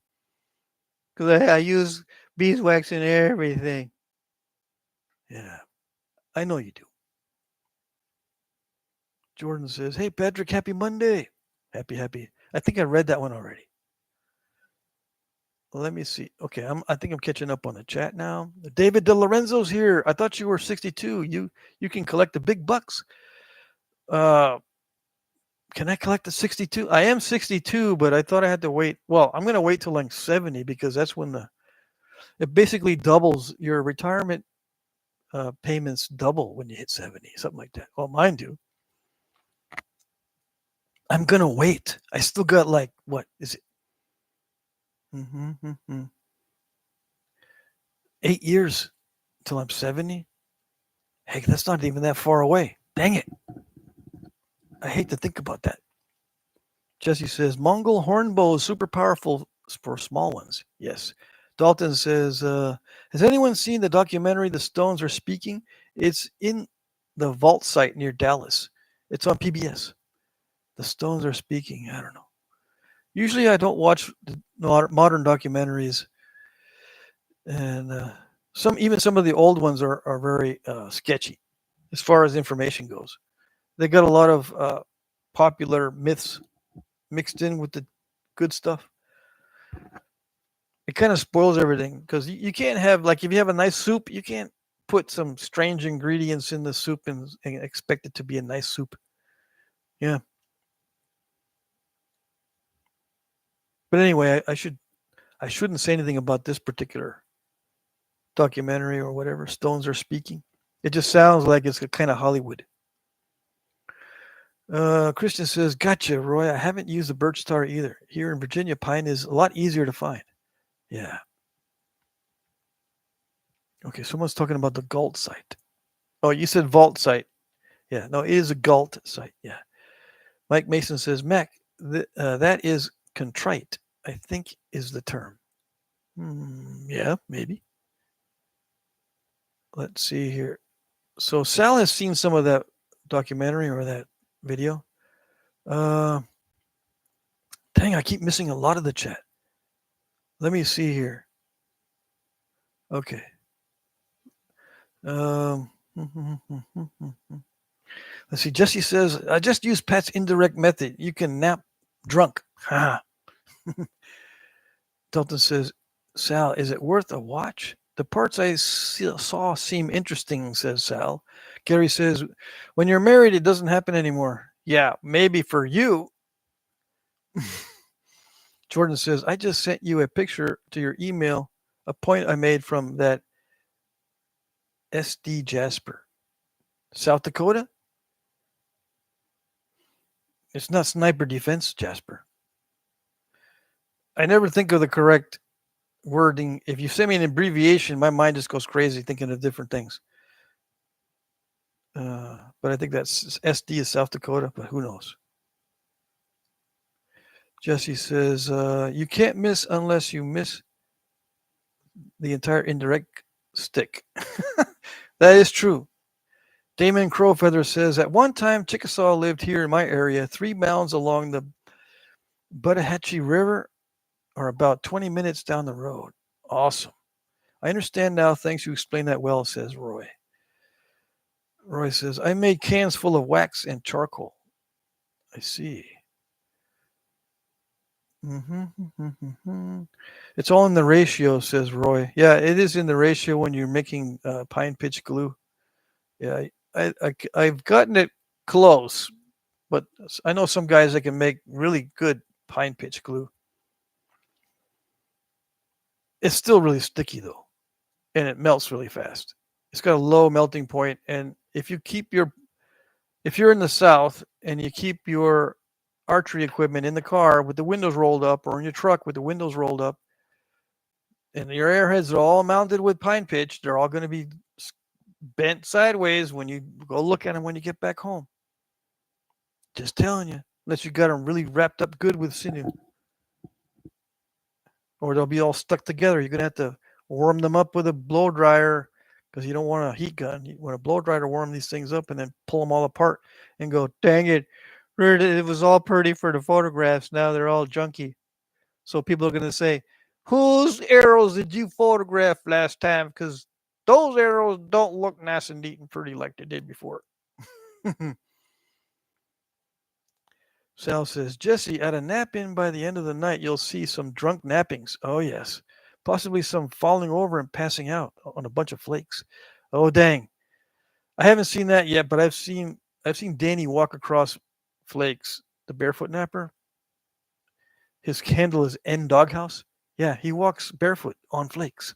I use beeswax in everything. Yeah, I know you do. Jordan says, hey, Patrick, happy Monday. Happy. I think I read that one already. Let me see. Okay, I think I'm catching up on the chat now. David De Lorenzo's here. I thought you were 62. You can collect the big bucks. Can I collect the 62? I am 62, but I thought I had to wait. Well, I'm going to wait till like 70 because that's when it basically doubles your retirement payments double when you hit 70, something like that. Well, mine do. I'm going to wait. I still got like, what is it? 8 years till I'm 70. Heck, that's not even that far away. Dang it. I hate to think about that. Jesse says, Mongol hornbow is super powerful for small ones. Yes. Dalton says, has anyone seen the documentary The Stones Are Speaking? It's in the Vault site near Dallas. It's on PBS. The Stones Are Speaking. I don't know. Usually I don't watch modern documentaries. And some of the old ones are very sketchy as far as information goes. They got a lot of popular myths mixed in with the good stuff. It kind of spoils everything because you can't have, like, if you have a nice soup, you can't put some strange ingredients in the soup and expect it to be a nice soup. Yeah. But anyway, I shouldn't say anything about this particular documentary or whatever. Stones Are Speaking. It just sounds like it's kind of Hollywood. Christian says, gotcha, Roy. I haven't used the birch tar either. Here in Virginia, pine is a lot easier to find. Yeah. Okay, someone's talking about the Galt site. Oh, you said Vault site. Yeah, no, it is a Galt site. Yeah. Mike Mason says, Mac, that is contrite, I think is the term. Yeah, maybe. Let's see here. So Sal has seen some of that documentary or that video. Dang, I keep missing a lot of the chat. Let me see here. Okay. Let's see. Jesse says, I just use Pat's indirect method. You can nap drunk. Dalton says, Sal, is it worth a watch? The parts I saw seem interesting, says Sal. Gary says, when you're married, it doesn't happen anymore. Yeah, maybe for you. Jordan says, I just sent you a picture to your email, a point I made from that SD Jasper. South Dakota? It's not sniper defense, Jasper. I never think of the correct wording. If you send me an abbreviation, my mind just goes crazy thinking of different things. But I think that's SD is South Dakota, but who knows? Jesse says, you can't miss unless you miss the entire indirect stick. That is true. Damon Crowfeather says, at one time, Chickasaw lived here in my area, 3 miles along the Buttahatchee River, or about 20 minutes down the road. Awesome. I understand now. Thanks, you explained that well, says Roy. Roy says, I made cans full of wax and charcoal. I see. It's all in the ratio, says Roy. Yeah, it is in the ratio when you're making pine pitch glue. Yeah, I've gotten it close, but I know some guys that can make really good pine pitch glue. It's still really sticky though, and it melts really fast. It's got a low melting point, and if you're in the South and you keep your archery equipment in the car with the windows rolled up, or in your truck with the windows rolled up, and your airheads are all mounted with pine pitch, they're all going to be bent sideways when you go look at them when you get back home. Just telling you, unless you got them really wrapped up good with sinew, or they'll be all stuck together. You're going to have to warm them up with a blow dryer because you don't want a heat gun. You want a blow dryer to warm these things up and then pull them all apart and go, dang it, it was all pretty for the photographs. Now they're all junky. So people are going to say, whose arrows did you photograph last time? Because those arrows don't look nice and neat and pretty like they did before. Sal says, Jesse, at a nap-in by the end of the night, you'll see some drunk nappings. Oh, yes. Possibly some falling over and passing out on a bunch of flakes. Oh, dang. I haven't seen that yet, but I've seen Danny walk across flakes, the barefoot napper. His handle is N Doghouse. Yeah, he walks barefoot on flakes.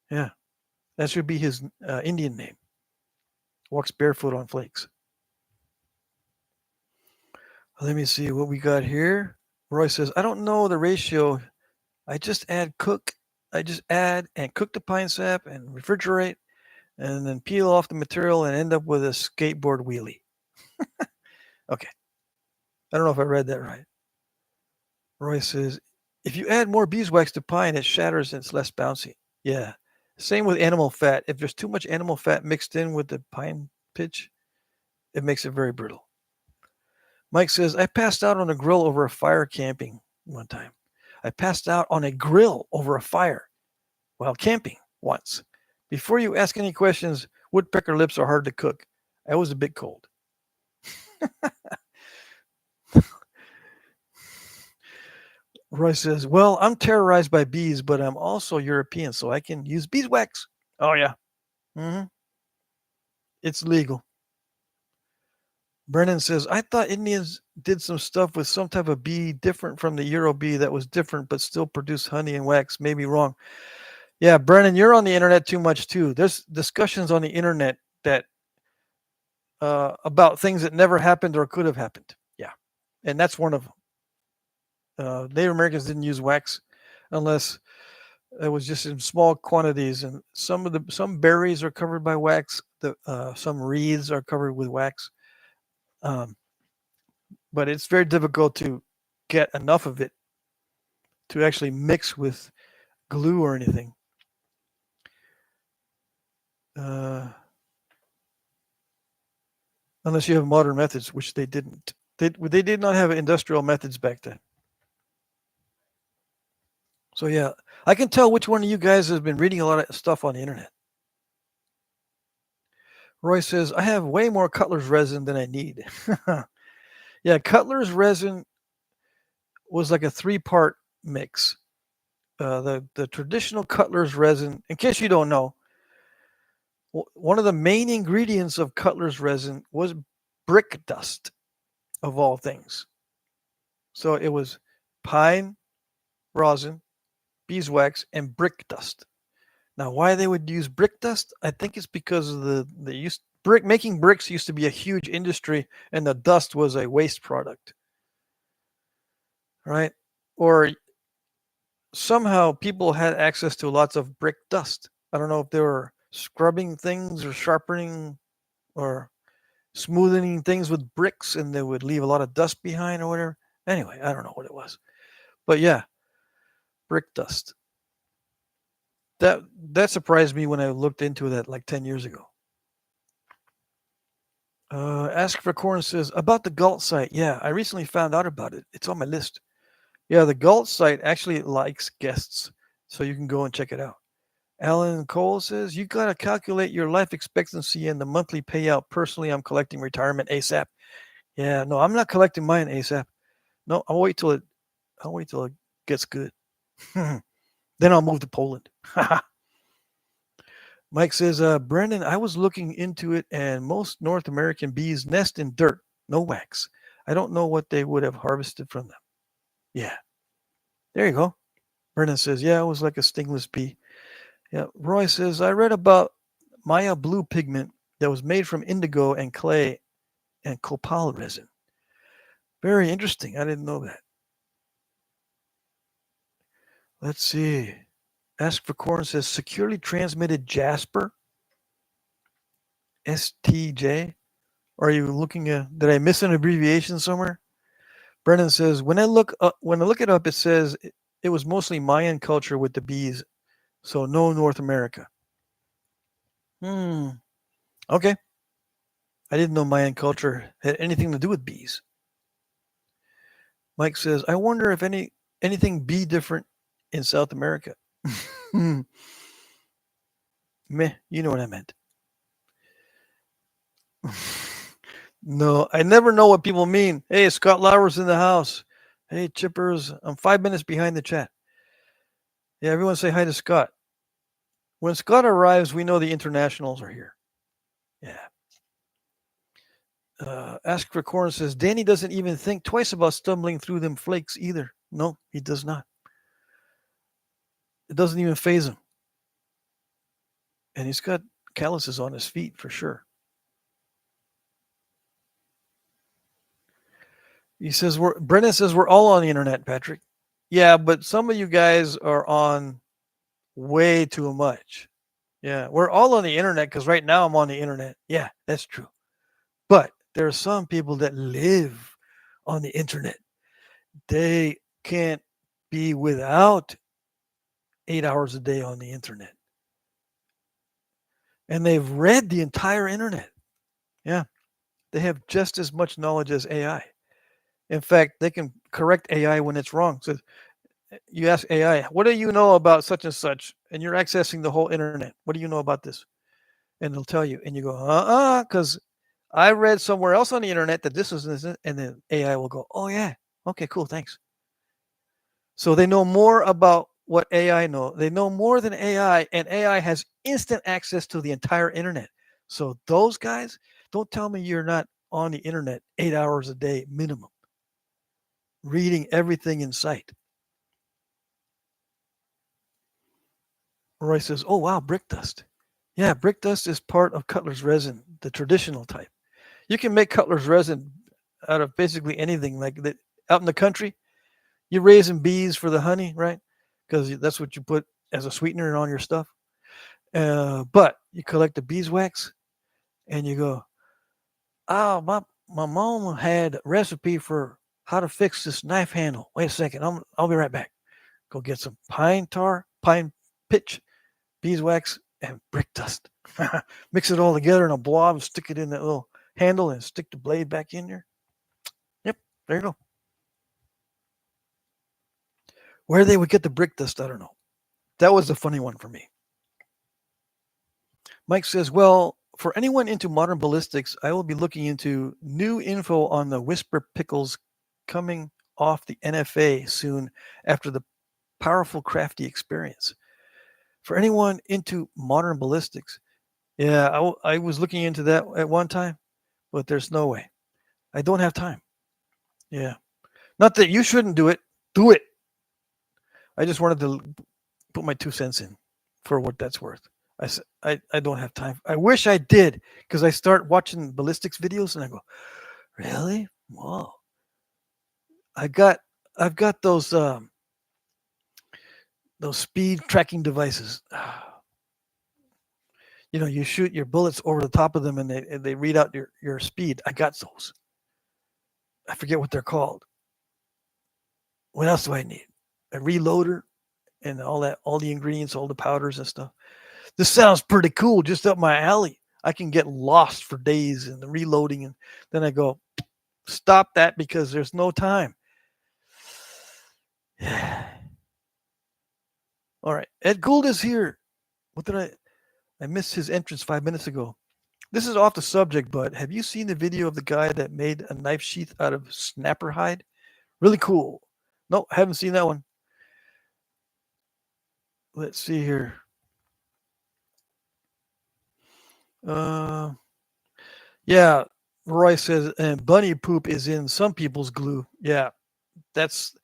Yeah, that should be his Indian name. Walks barefoot on flakes. Let me see what we got here. Roy says, I don't know the ratio. I just add and cook the pine sap and refrigerate and then peel off the material and end up with a skateboard wheelie. Okay. I don't know if I read that right. Roy says, if you add more beeswax to pine, it shatters and it's less bouncy. Yeah. Same with animal fat. If there's too much animal fat mixed in with the pine pitch, it makes it very brittle. Mike says, I passed out on a grill over a fire camping one time. I passed out on a grill over a fire while camping once. Before you ask any questions, woodpecker lips are hard to cook. I was a bit cold. Roy says, well, I'm terrorized by bees, but I'm also European, so I can use beeswax. Oh, yeah. It's legal. Brennan says, I thought Indians did some stuff with some type of bee different from the Euro bee that was different but still produced honey and wax. Maybe wrong. Yeah, Brennan, you're on the internet too much too. There's discussions on the internet that about things that never happened or could have happened. Yeah, and that's one of them. Native Americans didn't use wax unless it was just in small quantities, and some berries are covered by wax. Some reeds are covered with wax. But it's very difficult to get enough of it to actually mix with glue or anything. Unless you have modern methods, which they didn't. They did not have industrial methods back then. So yeah, I can tell which one of you guys has been reading a lot of stuff on the internet. Roy says, I have way more Cutler's resin than I need. Yeah, Cutler's resin was like a 3-part mix. The traditional Cutler's resin, in case you don't know, one of the main ingredients of Cutler's resin was brick dust. of all things. So it was pine, rosin, beeswax, and brick dust. Now, why they would use brick dust? I think it's because of the use brick making bricks used to be a huge industry, and the dust was a waste product, right? Or somehow people had access to lots of brick dust. I don't know if they were scrubbing things or sharpening or smoothing things with bricks, and they would leave a lot of dust behind or whatever. Anyway, I don't know what it was, but yeah, brick dust. That surprised me when I looked into that like 10 years ago. Ask for Corn says about the Galt site. Yeah, I recently found out about it. It's on my list. Yeah, the Galt site actually likes guests, so you can go and check it out. Alan Cole says you gotta calculate your life expectancy and the monthly payout. Personally, I'm collecting retirement ASAP. Yeah, no, I'm not collecting mine ASAP. No, I'll wait till it gets good. Then I'll move to Poland. Mike says, Brendan, I was looking into it, and most North American bees nest in dirt, no wax. I don't know what they would have harvested from them. Yeah, there you go. Brendan says, yeah, it was like a stingless bee. Yeah, Roy says, I read about Maya blue pigment that was made from indigo and clay and copal resin. Very interesting. I didn't know that. Let's see. Ask for Corn says, securely transmitted Jasper, STJ. Are you looking at, did I miss an abbreviation somewhere? Brennan says, when I look it up, it says it was mostly Mayan culture with the bees, so no North America. Hmm. Okay. I didn't know Mayan culture had anything to do with bees. Mike says, I wonder if anything bee different in South America. Meh, you know what I meant. No, I never know what people mean. Hey, Scott Lauer's in the house. Hey, Chippers, I'm 5 minutes behind the chat. Yeah, everyone say hi to Scott. When Scott arrives, we know the internationals are here. Yeah. Ask for Corn says Danny doesn't even think twice about stumbling through them flakes either. No, he does not. It doesn't even phase him. And he's got calluses on his feet for sure. He says Brennan says we're all on the internet, Patrick. Yeah, but some of you guys are on way too much. Yeah, we're all on the internet because right now I'm on the internet. Yeah, that's true. But there are some people that live on the internet. They can't be without 8 hours a day on the internet. And they've read the entire internet. Yeah, they have just as much knowledge as AI. In fact, they can correct AI when it's wrong. So you ask AI, what do you know about such and such? And you're accessing the whole internet. What do you know about this? And they'll tell you. And you go, because I read somewhere else on the internet that this was this, and then AI will go, oh yeah, okay, cool, thanks. So they know more about what AI know. They know more than AI, and AI has instant access to the entire internet. So those guys, don't tell me you're not on the internet 8 hours a day minimum, reading everything in sight. Roy says, oh wow, brick dust. Yeah, brick dust is part of Cutler's resin, the traditional type. You can make Cutler's resin out of basically anything. Like that, out in the country, you're raising bees for the honey, right? Because that's what you put as a sweetener on your stuff. But you collect the beeswax and you go, oh, my mom had a recipe for how to fix this knife handle. Wait a second, I'll be right back. Go get some pine tar, pine pitch, beeswax, and brick dust. Mix it all together in a blob and stick it in that little handle and stick the blade back in there. Yep, there you go. Where they would get the brick dust, I don't know. That was the funny one for me. Mike says, well, for anyone into modern ballistics, I will be looking into new info on the Whisper Pickles coming off the NFA soon after the powerful crafty experience. For anyone into modern ballistics, yeah, I was looking into that at one time, but there's no way. I don't have time. Yeah. Not that you shouldn't do it. Do it. I just wanted to put my 2 cents in for what that's worth. I don't have time. I wish I did because I start watching ballistics videos and I go, really? Whoa. I got I've got those speed tracking devices. You know, you shoot your bullets over the top of them and they read out your speed. I got those. I forget what they're called. What else do I need? A reloader and all the ingredients, all the powders and stuff. This sounds pretty cool, just up my alley. I can get lost for days in the reloading, and then I go, stop that because there's no time. All right, Ed Gould is here. What did I missed his entrance 5 minutes ago. This is off the subject, but have you seen the video of the guy that made a knife sheath out of snapper hide? Really cool. No, haven't seen that one. Let's see here. Uh, yeah, Roy says, and bunny poop is in some people's glue. Yeah, that's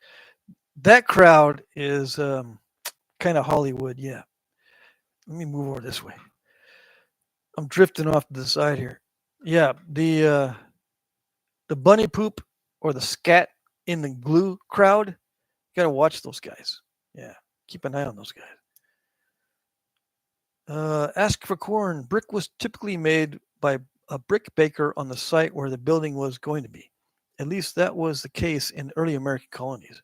that crowd is kind of Hollywood. Yeah. Let me move over this way. I'm drifting off to the side here. Yeah, the bunny poop or the scat in the glue crowd. You gotta watch those guys. Yeah, keep an eye on those guys. Ask for corn. Brick was typically made by a brick baker on the site where the building was going to be. At least that was the case in early American colonies.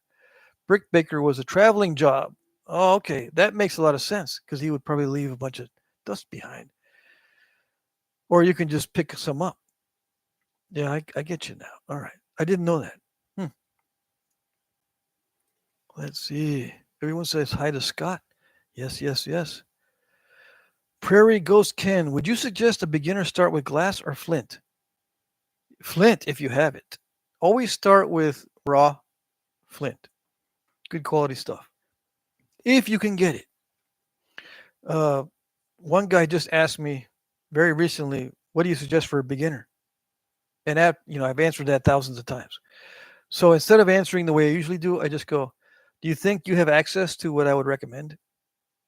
Brick baker was a traveling job. Oh, okay. That makes a lot of sense because he would probably leave a bunch of dust behind. Or you can just pick some up. Yeah, I get you now. All right. I didn't know that. Let's see. Everyone says hi to Scott. Yes, yes, yes. Prairie Ghost Ken, would you suggest a beginner start with glass or flint? Flint, if you have it. Always start with raw flint. Good quality stuff. If you can get it. Uh, one guy just asked me very recently, what do you suggest for a beginner? And I've answered that thousands of times. So instead of answering the way I usually do, I just go, do you think you have access to what I would recommend?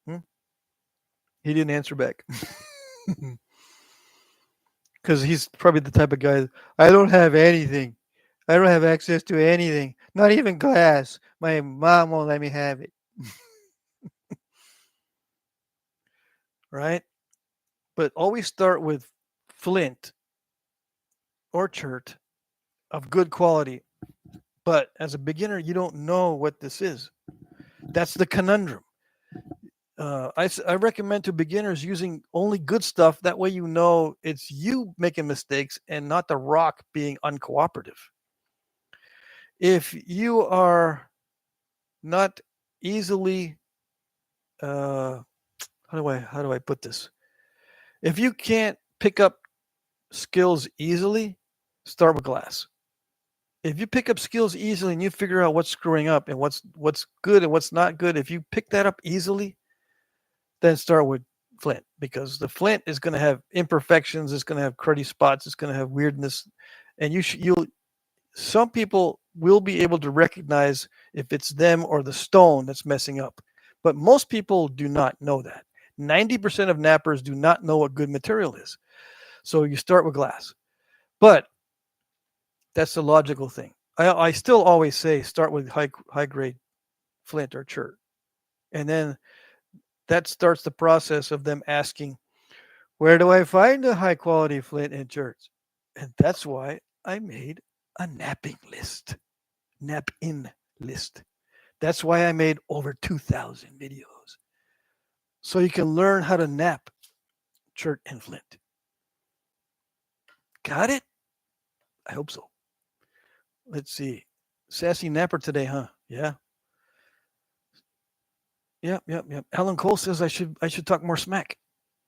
Hmm? He didn't answer back. Because he's probably the type of guy, I don't have anything. I don't have access to anything, not even glass. My mom won't let me have it. Right? But always start with flint or chert of good quality. But as a beginner, you don't know what this is. That's the conundrum. I recommend to beginners using only good stuff. That way, you know it's you making mistakes and not the rock being uncooperative. If you are not easily, how do I put this? If you can't pick up skills easily, start with glass. If you pick up skills easily and you figure out what's screwing up and what's good and what's not good, if you pick that up easily, then start with flint because the flint is going to have imperfections, it's going to have cruddy spots, it's going to have weirdness, and you'll some people will be able to recognize if it's them or the stone that's messing up, but most people do not know that. 90% of nappers do not know what good material is, so you start with glass, but that's the logical thing. I still always say start with high grade flint or chert, and then that starts the process of them asking, where do I find a high quality flint and chert? And that's why I made a napping list, nap in list. That's why I made over 2,000 videos. So you can learn how to nap chert and flint. Got it? I hope so. Let's see. Sassy napper today, huh? Yeah. Yep. Alan Cole says I should talk more smack.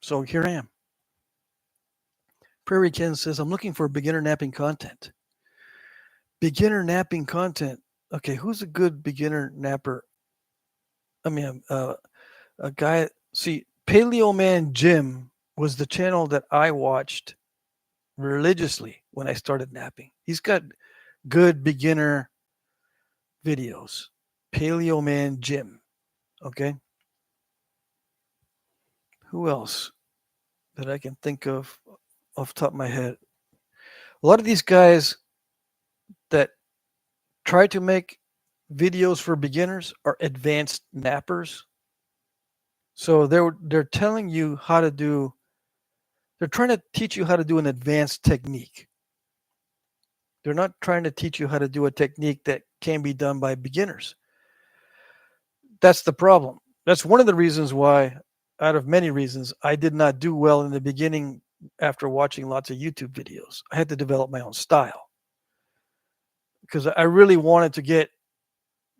So here I am. Prairie Ken says I'm looking for beginner napping content. Beginner napping content. Okay, who's a good beginner napper? I mean, a guy. See, Paleo Man Jim was the channel that I watched religiously when I started napping. He's got good beginner videos. Paleo Man Jim. Okay. Who else that I can think of off the top of my head? A lot of these guys that try to make videos for beginners are advanced nappers. So they're telling you how to do. They're trying to teach you how to do an advanced technique. They're not trying to teach you how to do a technique that can be done by beginners. That's the problem. That's one of the reasons why, out of many reasons, I did not do well in the beginning after watching lots of YouTube videos. I had to develop my own style because I really wanted to get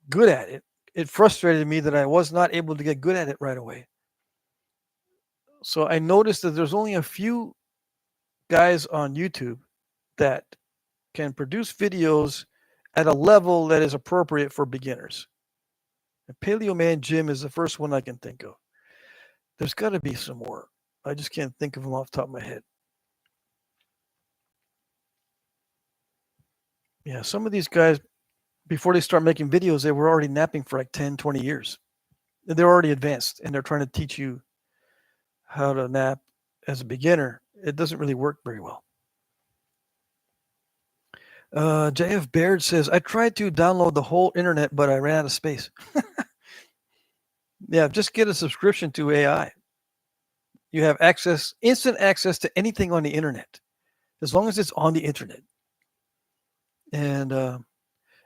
good at it. It frustrated me that I was not able to get good at it right away. So I noticed that there's only a few guys on YouTube that can produce videos at a level that is appropriate for beginners. And Paleo Man Jim is the first one I can think of. There's got to be some more. I just can't think of them off the top of my head. Yeah, some of these guys, before they start making videos, they were already napping for like 10, 20 years. They're already advanced, and they're trying to teach you how to nap as a beginner. It doesn't really work very well. JF Baird says, I tried to download the whole internet, but I ran out of space. Yeah, just get a subscription to AI. You have instant access to anything on the internet, as long as it's on the internet. And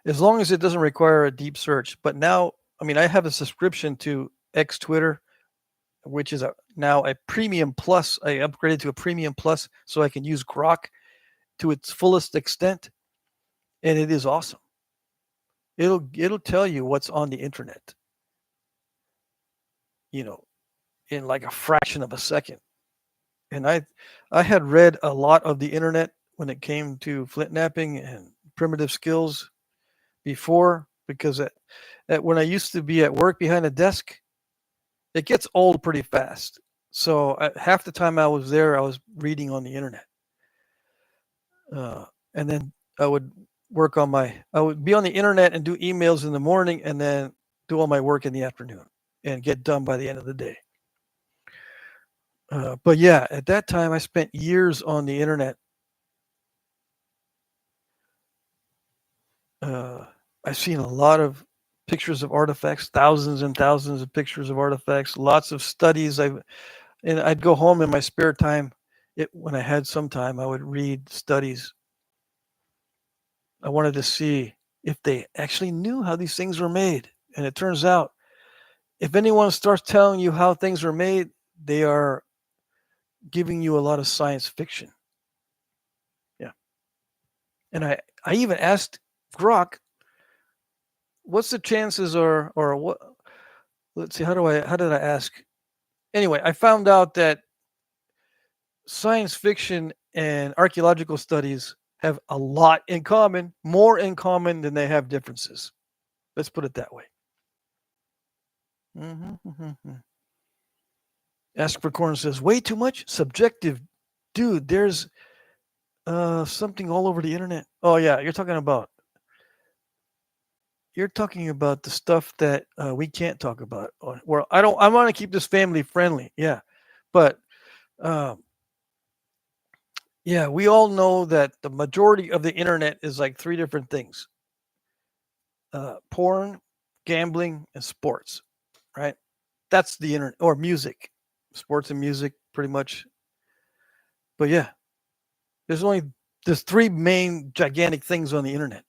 as long as it doesn't require a deep search. But now, I mean, I have a subscription to X Twitter, which is now a premium plus. I upgraded to a premium plus so I can use Grok to its fullest extent, and it is awesome. It'll tell you what's on the internet, in like a fraction of a second. And I had read a lot of the internet when it came to flint napping and primitive skills before, because when I used to be at work behind a desk, it gets old pretty fast. So half the time I was there, I was reading on the internet, and then I would I would be on the internet and do emails in the morning, and then do all my work in the afternoon, and get done by the end of the day. But yeah, at that time, I spent years on the internet. I've seen a lot of pictures of artifacts, thousands and thousands of pictures of artifacts, lots of studies. And I'd go home in my spare time. When I had some time, I would read studies. I wanted to see if they actually knew how these things were made. And it turns out, if anyone starts telling you how things are made, they are giving you a lot of science fiction. Yeah. And I even asked Grok, what's the chances or what? Let's see, how did I ask? Anyway, I found out that science fiction and archaeological studies have a lot in common, more in common than they have differences. Let's put it that way. Ask for Corn says, way too much? Subjective. Dude, there's something all over the internet. Oh, yeah, you're talking about the stuff that we can't talk about. Well, I want to keep this family friendly. Yeah. But yeah, we all know that the majority of the internet is like three different things: porn, gambling, and sports, right? That's the internet, or music, sports and music, pretty much. But yeah, there's three main gigantic things on the internet.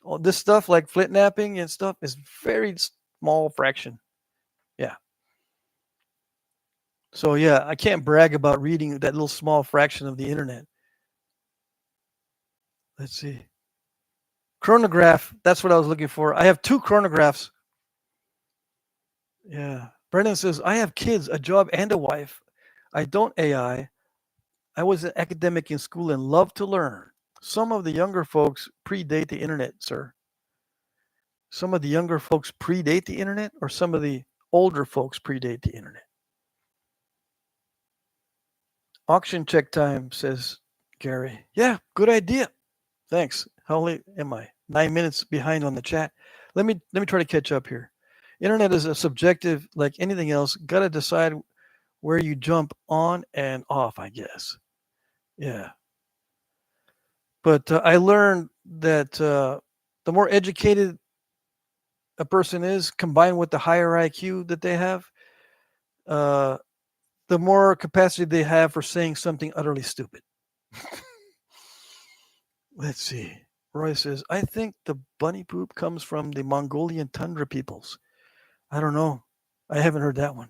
All this stuff like flint napping and stuff is very small fraction. Yeah. So yeah, I can't brag about reading that little small fraction of the internet. Let's see. Chronograph. That's what I was looking for. I have 2 chronographs. Yeah. Brendan says, I have kids, a job, and a wife. I don't AI. I was an academic in school and love to learn. Some of the younger folks predate the internet, sir. Some of the younger folks predate the internet, or some of the older folks predate the internet? Auction check time, says Gary. Yeah, good idea. Thanks. How late am I? 9 minutes behind on the chat. Let me try to catch up here. Internet is a subjective like anything else. Got to decide where you jump on and off, I guess. Yeah. But I learned that the more educated a person is, combined with the higher IQ that they have, uh, the more capacity they have for saying something utterly stupid. Let's see. Roy says, I think the bunny poop comes from the Mongolian tundra peoples. I don't know. I haven't heard that one.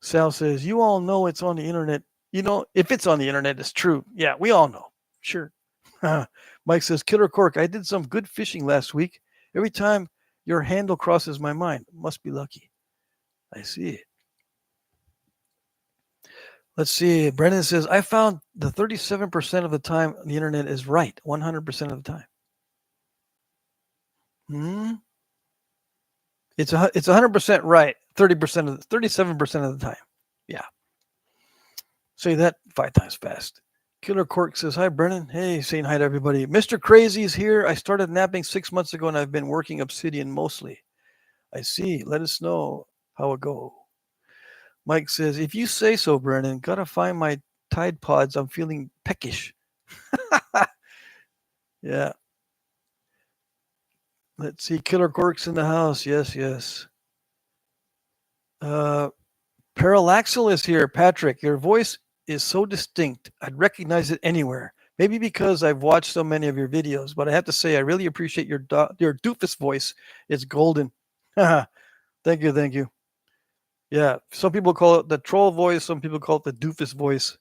Sal says, you all know it's on the internet. You know, if it's on the internet, it's true. Yeah, we all know. Sure. Mike says, Killer Cork, I did some good fishing last week. Every time your handle crosses my mind, must be lucky. I see. Let's see. Brendan says, I found the 37% of the time the internet is right, 100% of the time. Hmm? It's 100% right, 30% of 37% of the time. Yeah. Say that 5 times fast. Killer Cork says, hi, Brennan. Hey, saying hi to everybody. Mr. Crazy's here. I started napping 6 months ago and I've been working Obsidian mostly. I see. Let us know how it go. Mike says, if you say so, Brennan, gotta find my Tide Pods. I'm feeling peckish. Yeah. Let's see. Killer Cork's in the house. Yes, yes. Parallaxal is here. Patrick, your voice is so distinct. I'd recognize it anywhere. Maybe because I've watched so many of your videos, but I have to say I really appreciate your doofus voice. It's golden. Thank you, thank you. Yeah, some people call it the troll voice. Some people call it the doofus voice.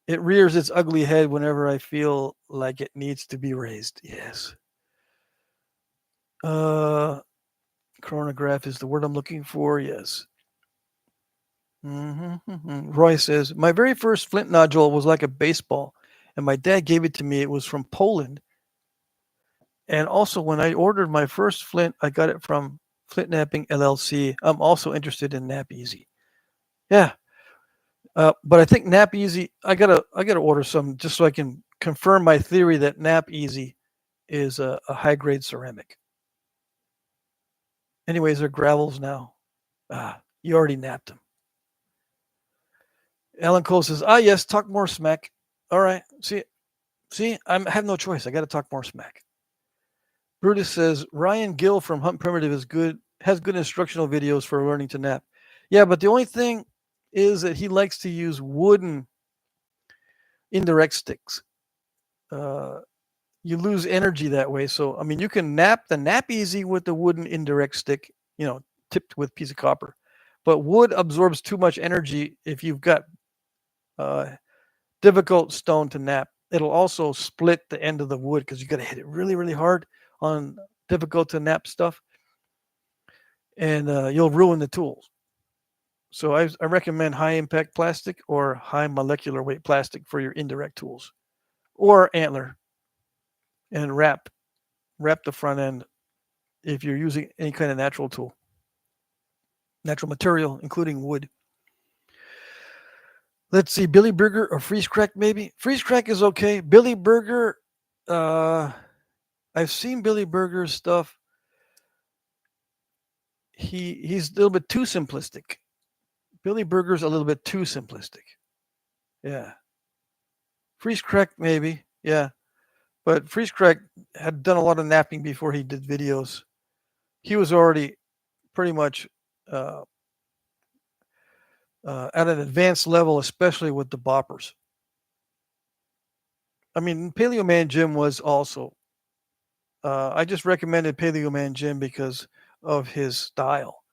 It rears its ugly head whenever I feel like it needs to be raised. Yes. Chronograph is the word I'm looking for. Yes. Roy says, my very first flint nodule was like a baseball, and my dad gave it to me. It was from Poland. And also, when I ordered my first flint, I got it from Flint Knapping LLC. I'm also interested in Nap Easy. Yeah, but I think Nap Easy. I gotta order some just so I can confirm my theory that Nap Easy is a high grade ceramic. Anyways, they're gravels now. You already napped them. Alan Cole says, yes, talk more smack. All right, see, I have no choice. I got to talk more smack. Brutus says Ryan Gill from Hunt Primitive has good instructional videos for learning to nap. Yeah, but the only thing is that he likes to use wooden indirect sticks. You lose energy that way. So I mean, you can nap easy with the wooden indirect stick, tipped with piece of copper. But wood absorbs too much energy if you've got difficult stone to nap. It'll also split the end of the wood because you got to hit it really, really hard on difficult to nap stuff, and you'll ruin the tools. So I recommend high impact plastic or high molecular weight plastic for your indirect tools, or antler, and wrap the front end if you're using any kind of natural tool, natural material, including wood. Let's see, Billy Burger or Freeze Crack maybe. Freeze Crack is okay. Billy Burger, I've seen Billy Burger's stuff. He's a little bit too simplistic. Billy Burger's a little bit too simplistic. Yeah. Freeze Crack maybe. Yeah. But Freeze Crack had done a lot of napping before he did videos. He was already pretty much uh, at an advanced level, especially with the boppers. I mean, Paleo Man Jim was also. I just recommended Paleo Man Jim because of his style.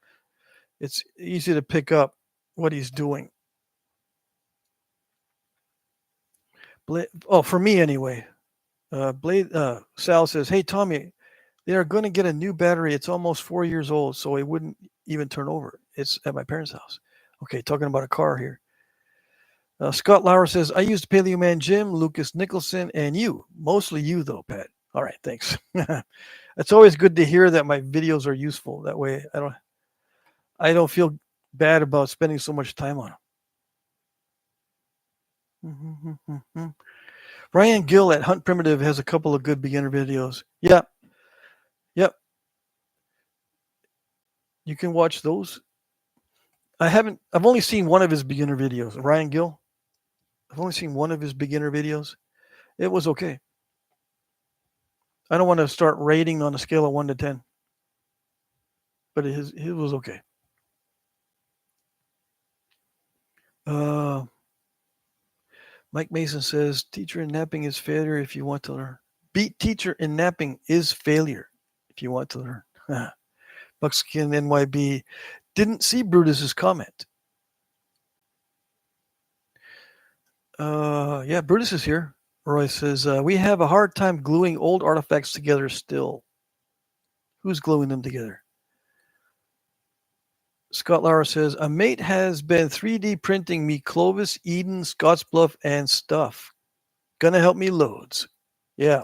It's easy to pick up what he's doing. For me anyway. Sal says, "Hey Tommy, they are going to get a new battery. It's almost 4 years old, so it wouldn't even turn over. It's at my parents' house." Okay, talking about a car here. Scott Lauer says, "I used Paleo Man Jim, Lucas Nicholson, and you. Mostly you though, Pat." All right, thanks. It's always good to hear that my videos are useful. That way, I don't feel bad about spending so much time on them. Ryan Gill at Hunt Primitive has a couple of good beginner videos. Yeah. Yep. You can watch those. I've only seen one of his beginner videos. Ryan Gill. I've only seen one of his beginner videos. It was okay. I don't want to start rating on a scale of 1 to 10, but his was okay. Mike Mason says, teacher in napping is failure if you want to learn. Beat teacher in napping is failure if you want to learn. Buckskin NYB didn't see Brutus's comment. Yeah, Brutus is here. Roy says, we have a hard time gluing old artifacts together still. Who's gluing them together? Scott Lauer says, a mate has been 3D printing me Clovis, Eden, Scottsbluff, and stuff. Gonna help me loads. Yeah,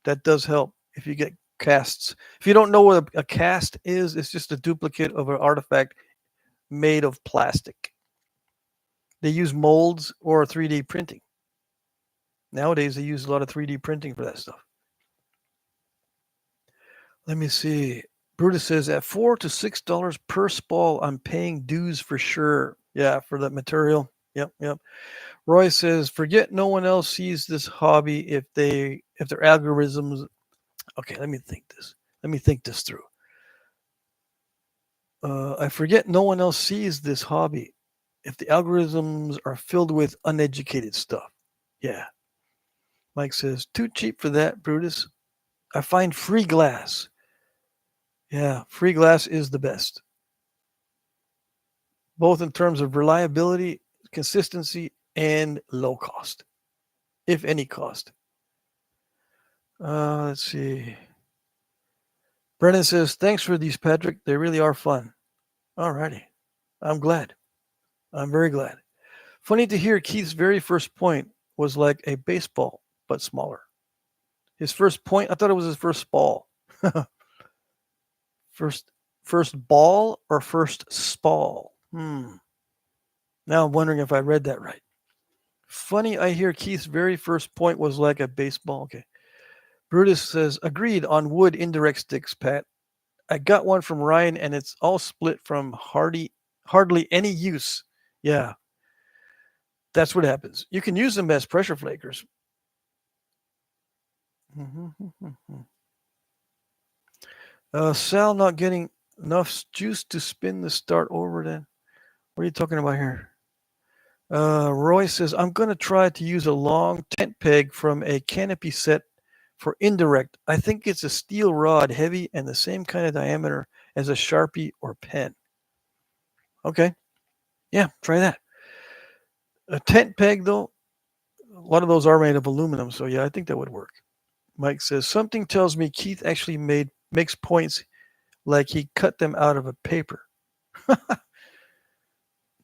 that does help if you get casts. If you don't know what a cast is, it's just a duplicate of an artifact made of plastic. They use molds or 3D printing. Nowadays, they use a lot of 3D printing for that stuff. Let me see. Brutus says, at $4 to $6 per spall, I'm paying dues for sure. Yeah, for that material. Yep. Roy says, forget no one else sees this hobby if their algorithms. Okay, let me think this through. I forget no one else sees this hobby if the algorithms are filled with uneducated stuff. Yeah. Mike says, too cheap for that, Brutus. I find free glass. Yeah, free glass is the best, both in terms of reliability, consistency, and low cost, if any cost. Let's see. Brennan says, thanks for these, Patrick. They really are fun. All righty. I'm glad. I'm very glad. Funny to hear Keith's very first point was like a baseball, but smaller. His first point, I thought it was his first ball. First ball or first spall? Now I'm wondering if I read that right. Funny, I hear Keith's very first point was like a baseball. Okay. Brutus says, agreed on wood indirect sticks, Pat. I got one from Ryan and it's all split from hardly any use. Yeah. That's what happens. You can use them as pressure flakers. Sal not getting enough juice to spin the start over then. What are you talking about here? Roy says, I'm going to try to use a long tent peg from a canopy set for indirect. I think it's a steel rod, heavy and the same kind of diameter as a Sharpie or pen. Okay. Yeah, try that. A tent peg, though, a lot of those are made of aluminum. So, yeah, I think that would work. Mike says, something tells me Keith actually makes points like he cut them out of a paper.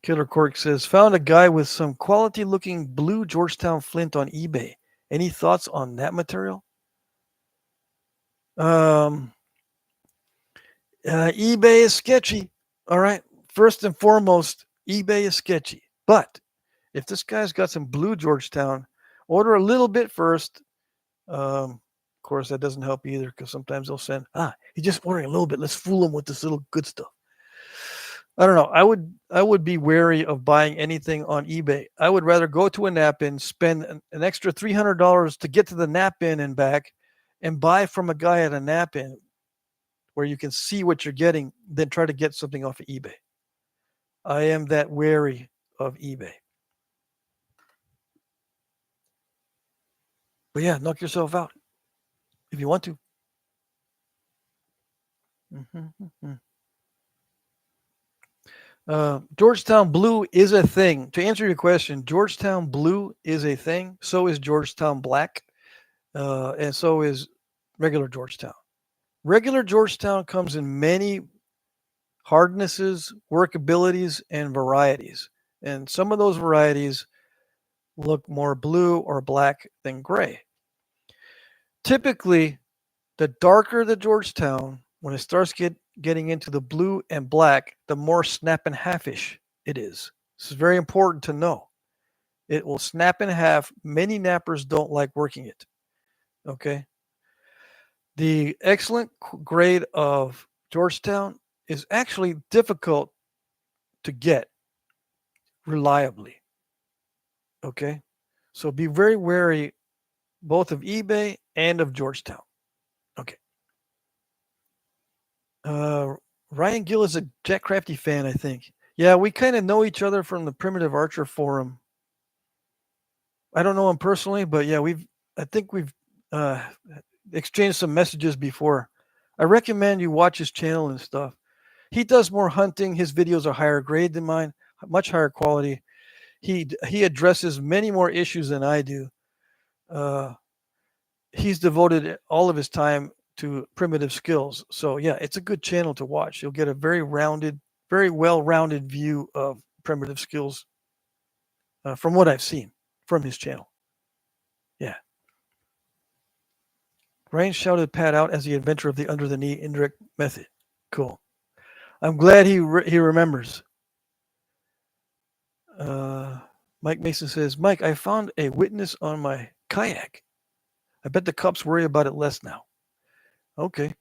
Killer Cork says, found a guy with some quality looking blue Georgetown flint on eBay. Any thoughts on that material? eBay is sketchy. All right. First and foremost, eBay is sketchy. But if this guy's got some blue Georgetown, order a little bit first. Of course, that doesn't help either because sometimes they'll send, he's just ordering a little bit. Let's fool him with this little good stuff. I don't know. I would be wary of buying anything on eBay. I would rather go to a nap-in, spend an extra $300 to get to the nap-in and back, and buy from a guy at a nap-in where you can see what you're getting, than try to get something off of eBay. I am that wary of eBay. But yeah, knock yourself out if you want to. Georgetown blue is a thing. To answer your question, Georgetown blue is a thing. So is Georgetown black. And so is regular Georgetown. Regular Georgetown comes in many hardnesses, workabilities, and varieties. And some of those varieties look more blue or black than gray. Typically, the darker the Georgetown, when it starts getting into the blue and black, the more snap and halfish it is. This is very important to know. It will snap in half. Many nappers don't like working it. Okay. The excellent grade of Georgetown is actually difficult to get reliably. Okay. So be very wary both of eBay and of Georgetown. Okay. Ryan Gill is a Jack Crafty fan, I think. Yeah, we kind of know each other from the Primitive Archer Forum. I don't know him personally, but yeah, I think we've uh, exchanged some messages before. I recommend you watch his channel and stuff. He does more hunting. His videos are higher grade than mine, much higher quality. He addresses many more issues than I do. Uh, he's devoted all of his time to primitive skills. So yeah, it's a good channel to watch. You'll get a very well-rounded view of primitive skills from what I've seen from his channel. Yeah. Ryan shouted Pat out as the inventor of the under the knee indirect method. Cool. I'm glad he remembers. Mike Mason says, Mike, I found a witness on my kayak. I bet the cops worry about it less now. Okay.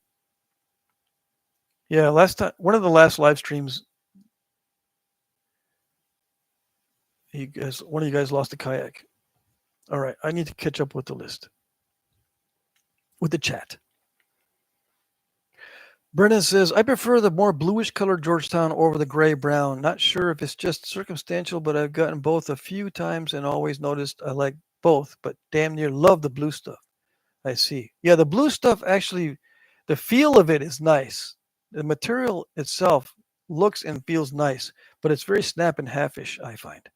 Yeah, last time, one of the last live streams, one of you guys lost a kayak. All right, I need to catch up with the list, with the chat. Brennan says, I prefer the more bluish colored Georgetown over the gray brown. Not sure if it's just circumstantial, but I've gotten both a few times and always noticed I like both, but damn near love the blue stuff. I see. Yeah, the blue stuff actually, the feel of it is nice. The material itself looks and feels nice, but it's very snap and halfish, I find.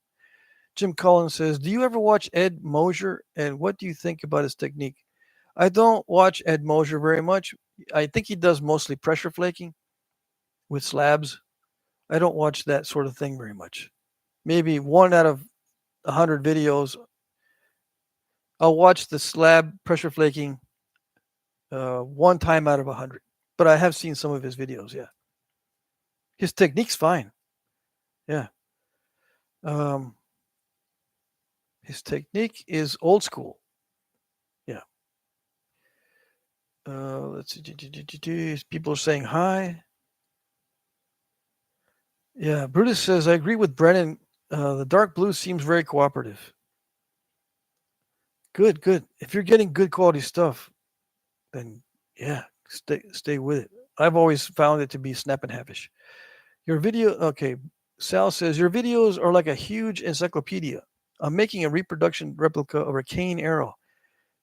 Jim Collins says, do you ever watch Ed Mosier, and what do you think about his technique? I don't watch Ed Mosier very much. I think he does mostly pressure flaking with slabs. I don't watch that sort of thing very much. Maybe 1 out of 100 videos, I'll watch the slab pressure flaking 1 time out of 100. But I have seen some of his videos, yeah. His technique's fine. Yeah. His technique is old school. Yeah. Let's see. People are saying hi. Yeah. Brutus says, I agree with Brennan. The dark blue seems very cooperative. Good, good. If you're getting good quality stuff, then yeah, stay with it. I've always found it to be snap and halfish. Your video, okay. Sal says, your videos are like a huge encyclopedia. I'm making a reproduction replica of a cane arrow.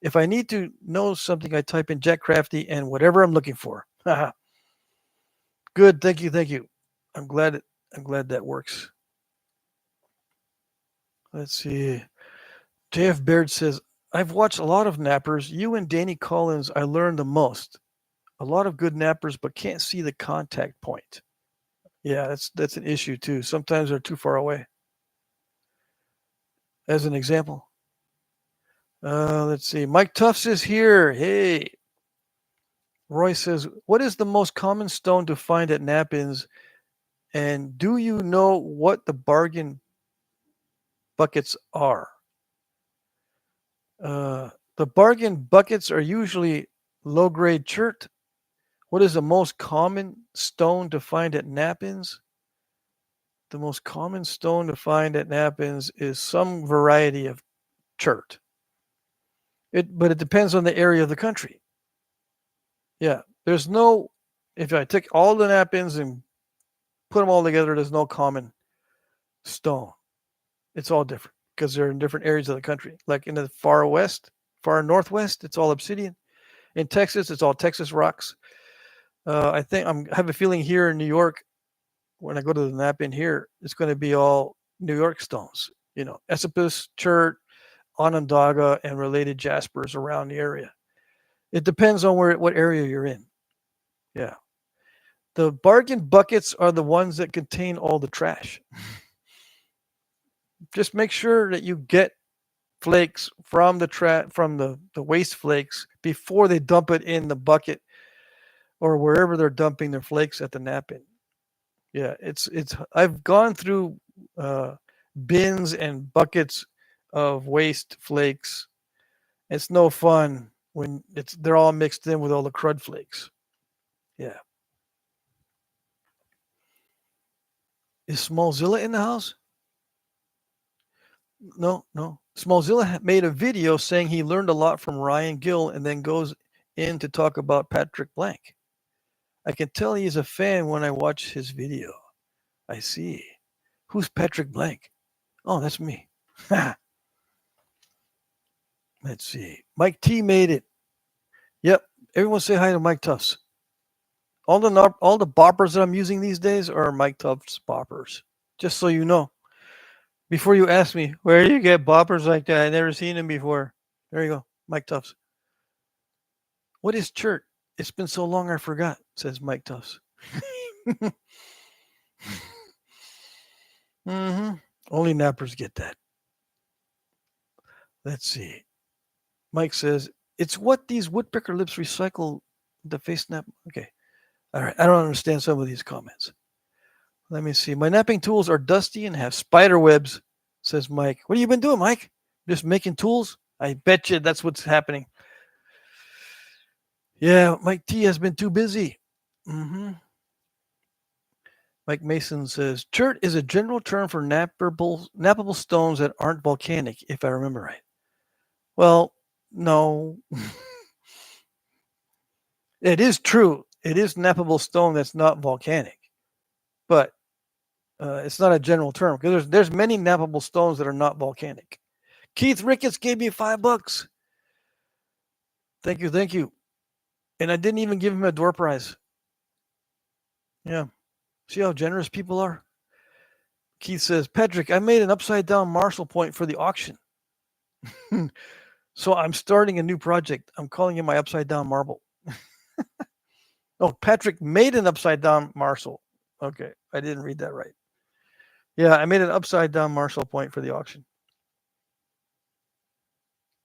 If I need to know something, I type in Jack Crafty and whatever I'm looking for. Good, thank you. I'm glad that works. Let's see. JF Baird says, I've watched a lot of nappers. You and Danny Collins, I learned the most. A lot of good nappers, but can't see the contact point. Yeah, that's an issue too. Sometimes they're too far away. As an example. Let's see. Mike Tufts is here. Hey. Roy says, what is the most common stone to find at nap-ins? And do you know what the bargain buckets are? The bargain buckets are usually low-grade chert. What is the most common stone to find at nap-ins? The most common stone to find at nap-ins is some variety of chert. But it depends on the area of the country. Yeah, if I take all the nap-ins and put them all together, there's no common stone. It's all different because they're in different areas of the country. Like in the far northwest, it's all obsidian. In Texas, it's all Texas rocks. I have a feeling here in New York, when I go to the nap-in here, it's going to be all New York stones. Esopus, chert, Onondaga, and related jaspers around the area. It depends on what area you're in. Yeah. The bargain buckets are the ones that contain all the trash. Just make sure that you get flakes from the waste flakes before they dump it in the bucket or wherever they're dumping their flakes at the nap-in. Yeah, I've gone through bins and buckets of waste flakes. It's no fun when they're all mixed in with all the crud flakes. Yeah. Is Smallzilla in the house? No. Smallzilla made a video saying he learned a lot from Ryan Gill and then goes in to talk about Patrick Blank. I can tell he's a fan when I watch his video. I see. Who's Patrick Blank? Oh, that's me. Let's see. Mike T made it. Yep. Everyone say hi to Mike Tufts. All the boppers that I'm using these days are Mike Tufts boppers. Just so you know. Before you ask me, where do you get boppers like that? I never seen them before. There you go. Mike Tufts. What is chert? It's been so long I forgot, says Mike Tufts. Only nappers get that. Let's see. Mike says, it's what these woodpecker lips recycle the face nap. Okay. All right. I don't understand some of these comments. Let me see. My napping tools are dusty and have spider webs, says Mike. What have you been doing, Mike? Just making tools? I bet you that's what's happening. Yeah, Mike T has been too busy. Mike Mason says, chert is a general term for nappable stones that aren't volcanic, if I remember right. Well, no. It is true. It is nappable stone that's not volcanic. But it's not a general term because there's many nappable stones that are not volcanic. Keith Ricketts gave me $5. Thank you. And I didn't even give him a door prize. Yeah. See how generous people are? Keith says, Patrick, I made an upside down Marshall point for the auction. So I'm starting a new project. I'm calling it my upside down marble. Oh, Patrick made an upside down Marshall. Okay. I didn't read that right. Yeah, I made an upside down Marshall point for the auction.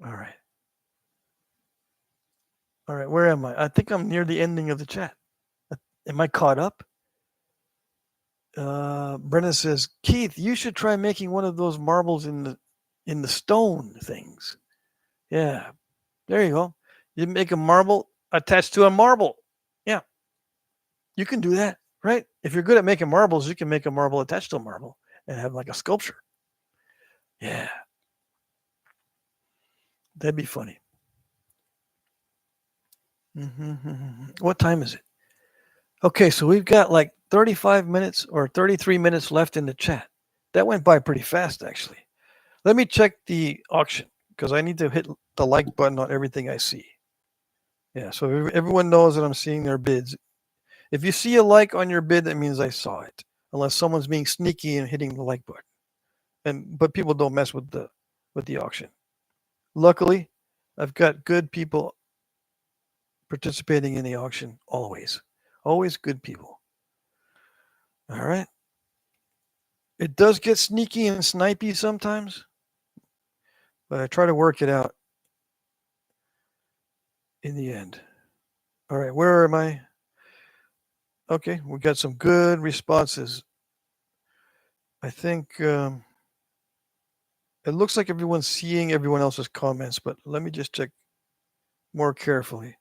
All right. Where am I? I think I'm near the ending of the chat. Am I caught up? Brennan says, Keith, you should try making one of those marbles in the stone things. Yeah, there you go. You make a marble attached to a marble. Yeah, you can do that, right? If you're good at making marbles, you can make a marble attached to a marble and have like a sculpture. Yeah, that'd be funny. What time is it? Okay, so we've got like 35 minutes or 33 minutes left in the chat. That went by pretty fast, actually. Let me check the auction because I need to hit the like button on everything I see. Yeah, so everyone knows that I'm seeing their bids. If you see a like on your bid, that means I saw it, unless someone's being sneaky and hitting the like button. But people don't mess with the auction. Luckily, I've got good people participating in the auction always. Always good people. All right. It does get sneaky and snipey sometimes, but I try to work it out in the end. All right, where am I? Okay, we got some good responses. I think it looks like everyone's seeing everyone else's comments, but let me just check more carefully.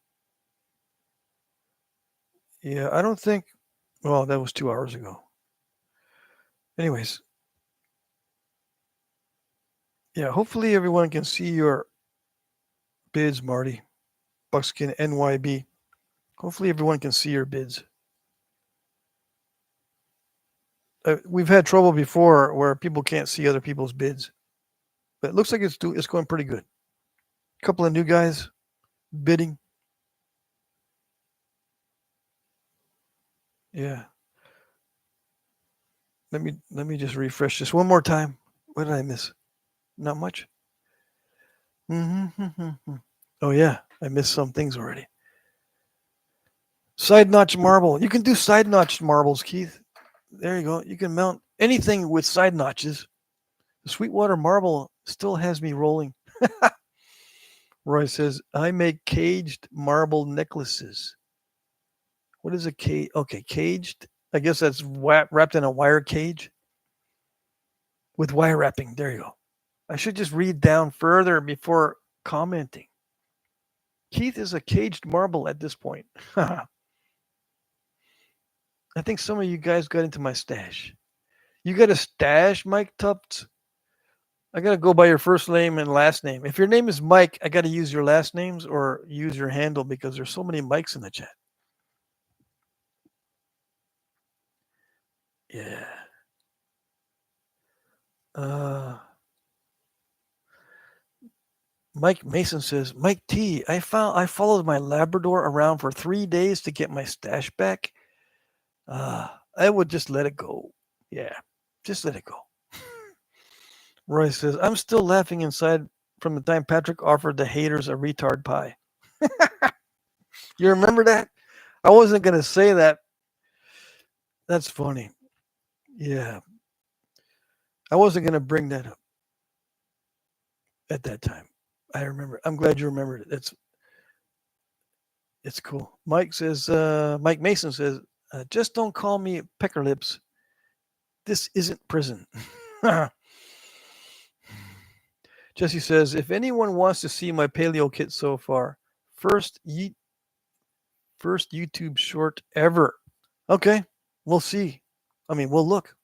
Yeah, I don't think, well, that was 2 hours ago. Anyways, yeah, hopefully everyone can see your bids, Marty. Buckskin NYB. Hopefully everyone can see your bids. We've had trouble before where people can't see other people's bids, but it looks like it's going pretty good. A couple of new guys bidding. Yeah. Let me just refresh this one more time. What did I miss? Not much. Oh yeah, I missed some things already. Side notch marble. You can do side notched marbles, Keith. There you go. You can mount anything with side notches. The Sweetwater marble still has me rolling. Roy says, I make caged marble necklaces. What is a cage? Okay, caged. I guess that's wrapped in a wire cage with wire wrapping. There you go. I should just read down further before commenting. Keith is a caged marble at this point. I think some of you guys got into my stash. You got a stash, Mike Tufts? I got to go by your first name and last name. If your name is Mike, I got to use your last names or use your handle because there's so many Mikes in the chat. Yeah. Mike Mason says, Mike T, I followed my Labrador around for 3 days to get my stash back. I would just let it go. Yeah, just let it go. Roy says, I'm still laughing inside from the time Patrick offered the haters a retard pie. You remember that? I wasn't going to say that. That's funny. Yeah. I wasn't going to bring that up at that time. I remember. I'm glad you remembered it. It's cool. Mike Mason says, just don't call me Pecker Lips. This isn't prison. Jesse says, if anyone wants to see my paleo kit so far, first YouTube short ever. Okay, we'll see. I mean, we'll look.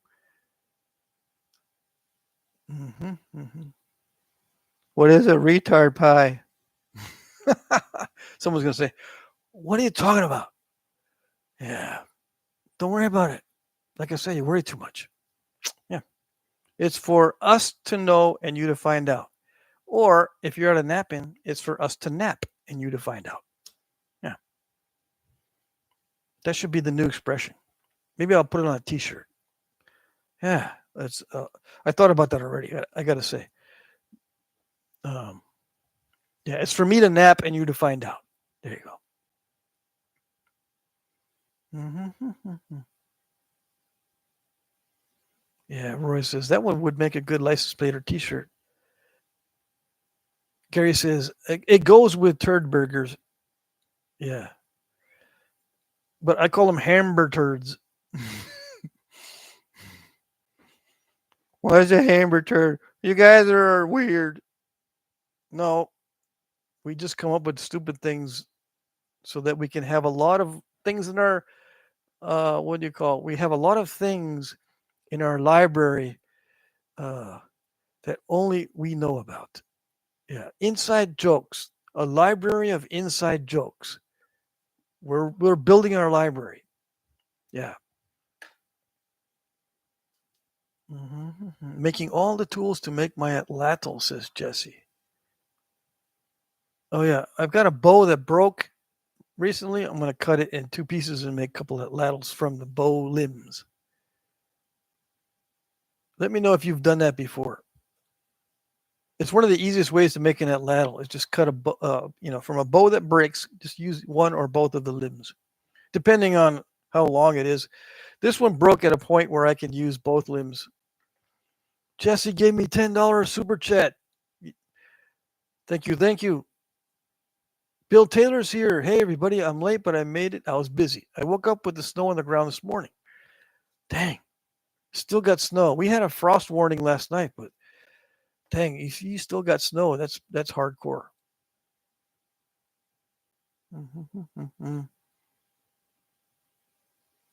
What is a retard pie? Someone's going to say, what are you talking about? Yeah, don't worry about it. Like I say, you worry too much. Yeah, it's for us to know and you to find out. Or if you're at a napping, it's for us to nap and you to find out. Yeah. That should be the new expression. Maybe I'll put it on a t-shirt. Yeah. That's I thought about that already. I got to say. Yeah, it's for me to nap and you to find out. There you go. Yeah, Roy says that one would make a good license plate or t-shirt. Gary says it goes with turd burgers. Yeah. But I call them hamburger turds. What's a hamburger turd? You guys are weird. No, we just come up with stupid things so that we can have a lot of things in our, what do you call it? We have a lot of things in our library that only we know about. Yeah, inside jokes, a library of inside jokes. We're building our library. Yeah. Making all the tools to make my atlatl, says Jesse. Oh yeah, I've got a bow that broke recently. I'm going to cut it in 2 pieces and make a couple of atlatls from the bow limbs. Let me know if you've done that before. It's one of the easiest ways to make an atlatl. Is just cut from a bow that breaks. Just use one or both of the limbs, depending on how long it is. This one broke at a point where I could use both limbs. Jesse gave me $10 super chat. Thank you. Bill Taylor's here. Hey, everybody. I'm late, but I made it. I was busy. I woke up with the snow on the ground this morning. Dang. Still got snow. We had a frost warning last night, but dang, if you still got snow, that's hardcore.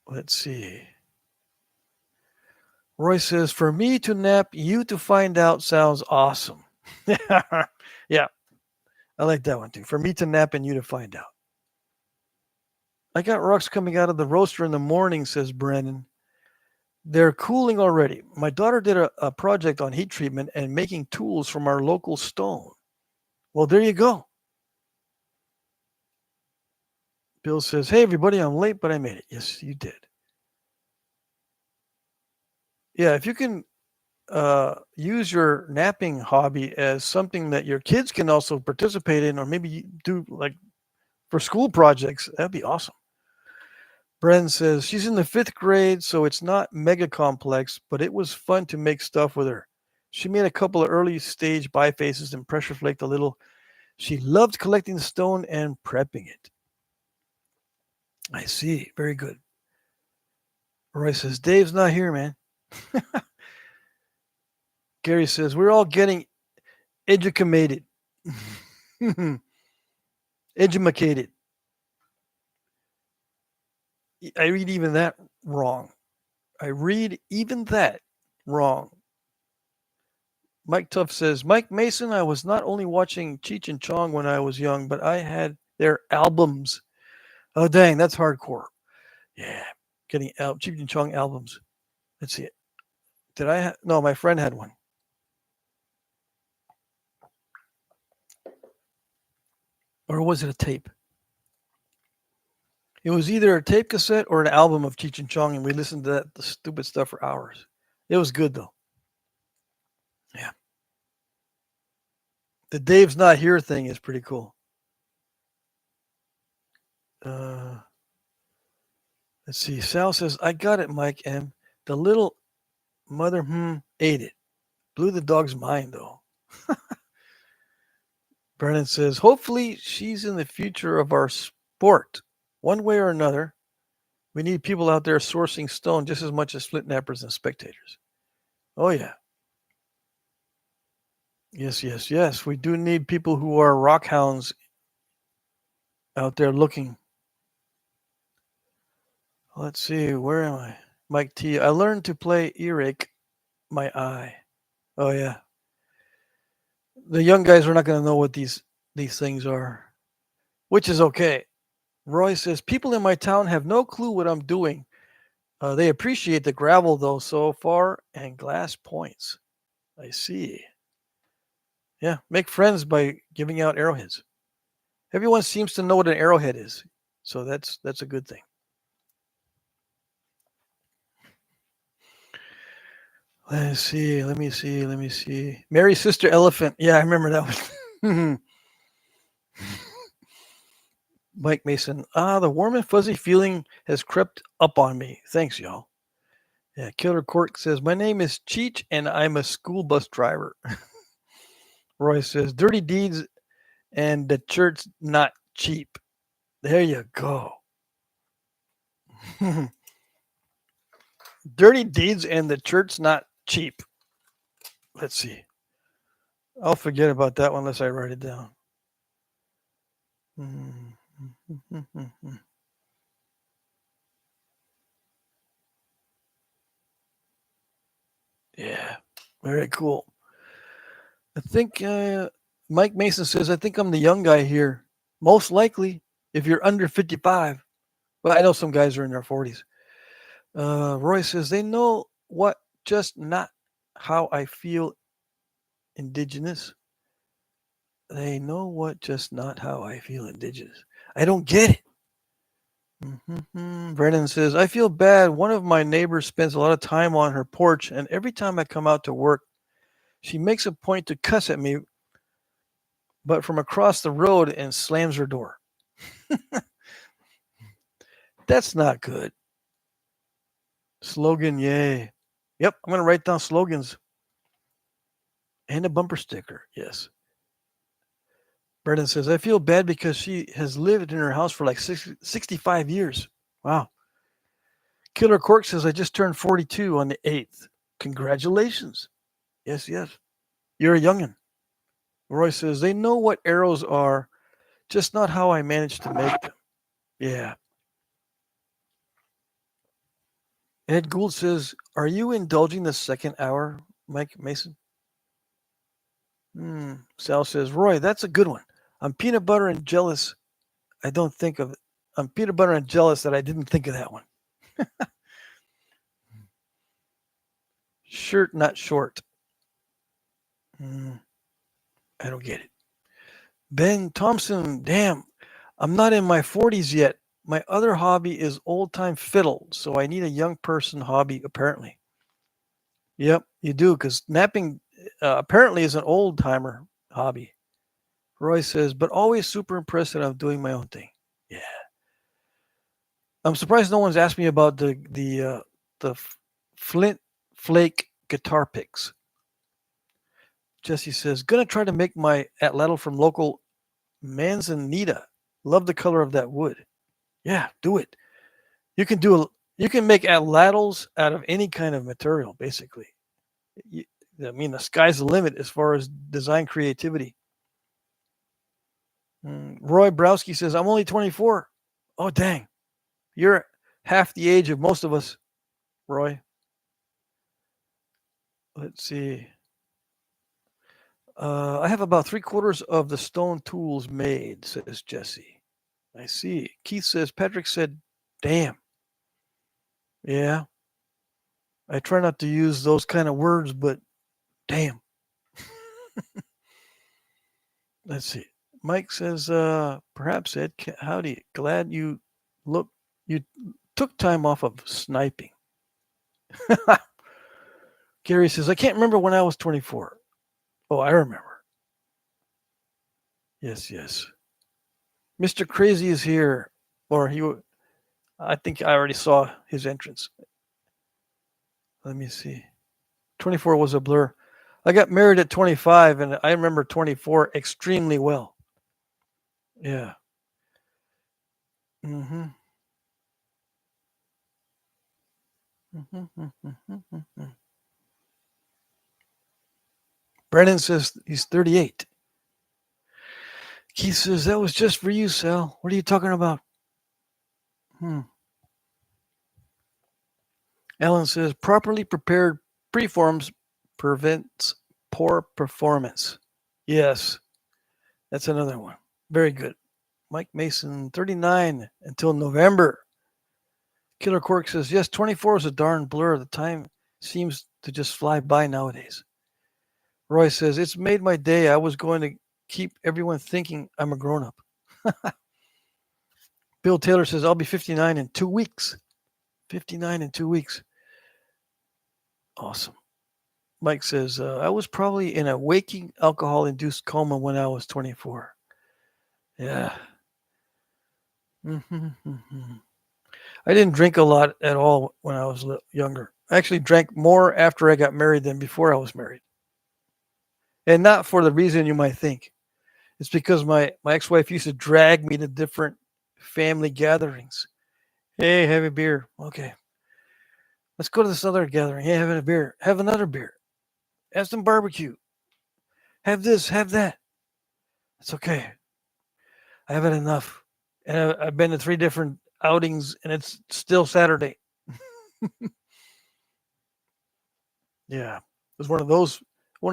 Let's see. Roy says, for me to nap, you to find out sounds awesome. Yeah. I like that one too. For me to nap and you to find out. I got rocks coming out of the roaster in the morning, says Brandon. They're cooling already. My daughter did a project on heat treatment and making tools from our local stone. Well, there you go. Bill says, hey, everybody, I'm late, but I made it. Yes, you did. Yeah, if you can use your napping hobby as something that your kids can also participate in, or maybe do like for school projects, that'd be awesome. Bren says she's in the 5th grade, so it's not mega complex, but it was fun to make stuff with her. She made a couple of early stage bifaces and pressure flaked a little. She loved collecting the stone and prepping it. I see. Very good. Roy says, Dave's not here, man. Gary says, we're all getting Educated. Edumacated. I read even that wrong. I read even that wrong. Mike Tuff says, Mike Mason, I was not only watching Cheech and Chong when I was young, but I had their albums. Oh, dang, that's hardcore. Yeah, getting Cheech and Chong albums. Let's see it. Did I have? No, my friend had one. Or was it a tape? It was either a tape cassette or an album of Cheech and Chong, and we listened to the stupid stuff for hours. It was good, though. Yeah. The Dave's Not Here thing is pretty cool. Let's see. Sal says, I got it, Mike M. The little mother ate it. Blew the dog's mind, though. Brennan says, hopefully she's in the future of our sport. One way or another, we need people out there sourcing stone just as much as split nappers and spectators. Oh, yeah. Yes, yes, yes. We do need people who are rock hounds out there looking. Let's see, where am I? Mike T. I learned to play earache my eye. Oh, yeah. The young guys are not going to know what these things are, which is okay. Roy says, people in my town have no clue what I'm doing. They appreciate the gravel, though, so far, and glass points. I see. Yeah, make friends by giving out arrowheads. Everyone seems to know what an arrowhead is, so that's a good thing. Let me see. Mary's Sister Elephant. Yeah, I remember that one. Mike Mason. The warm and fuzzy feeling has crept up on me. Thanks, y'all. Yeah, Killer Cork says, my name is Cheech and I'm a school bus driver. Roy says, dirty deeds and the church not cheap. There you go. Dirty deeds and the church not cheap. Let's see. I'll forget about that one unless I write it down. Yeah, very cool. I think Mike Mason says, I think I'm the young guy here. Most likely, if you're under 55. Well, I know some guys are in their 40s. Roy says, they know what, just not how I feel indigenous. They know what, just not how I feel indigenous. I don't get it. Brennan says, I feel bad. One of my neighbors spends a lot of time on her porch, and every time I come out to work, she makes a point to cuss at me, but from across the road, and slams her door. That's not good. Slogan, yay. Yep, I'm going to write down slogans. And a bumper sticker, yes. Brendan says, I feel bad because she has lived in her house for like 65 years. Wow. Killer Cork says, I just turned 42 on the 8th. Congratulations. Yes, yes. You're a youngin'. Roy says, they know what arrows are, just not how I managed to make them. Yeah. Ed Gould says, are you indulging the second hour, Mike Mason? Sal says, Roy, that's a good one. I'm peanut butter and jealous. I'm peanut butter and jealous that I didn't think of that one. Shirt, not short. I don't get it. Ben Thompson, damn, I'm not in my 40s yet. My other hobby is old-time fiddle, so I need a young person hobby, apparently. Yep, you do, because napping apparently is an old-timer hobby. Roy says, but always super impressed that I'm doing my own thing. Yeah. I'm surprised no one's asked me about the Flint Flake guitar picks. Jesse says, gonna try to make my atlatl from local Manzanita. Love the color of that wood. Yeah, do it. You can make atlatls out of any kind of material, basically. I mean, the sky's the limit as far as design creativity. Roy Browski says, I'm only 24. Oh, dang. You're half the age of most of us, Roy. Let's see. I have about 3/4 of the stone tools made, says Jesse. I see. Keith says, Patrick said, damn. Yeah. I try not to use those kind of words, but damn. Let's see. Mike says, perhaps Ed, howdy. Glad you took time off of sniping. Gary says, I can't remember when I was 24. Oh, I remember. Yes. Mr. Crazy is here. Or I think I already saw his entrance. Let me see. 24 was a blur. I got married at 25, and I remember 24 extremely well. Yeah. Mm-hmm. Brennan says he's 38. Keith says, that was just for you, Sal. What are you talking about? Alan says, properly prepared preforms prevents poor performance. Yes, that's another one. Very good. Mike Mason, 39 until November. Killer Cork says, yes, 24 is a darn blur. The time seems to just fly by nowadays. Roy says, it's made my day. I was going to keep everyone thinking I'm a grown-up. Bill Taylor says, I'll be 59 in 2 weeks. 59 in 2 weeks. Awesome. Mike says, I was probably in a waking alcohol-induced coma when I was 24. Yeah. I didn't drink a lot at all when I was younger. I actually drank more after I got married than before I was married. And not for the reason you might think. It's because my ex-wife used to drag me to different family gatherings. Hey, have a beer. Okay. Let's go to this other gathering. Hey, have a beer. Have another beer. Have some barbecue. Have this, have that. It's okay. I have had enough. And I've been to 3 different outings, and it's still Saturday. Yeah. It was one of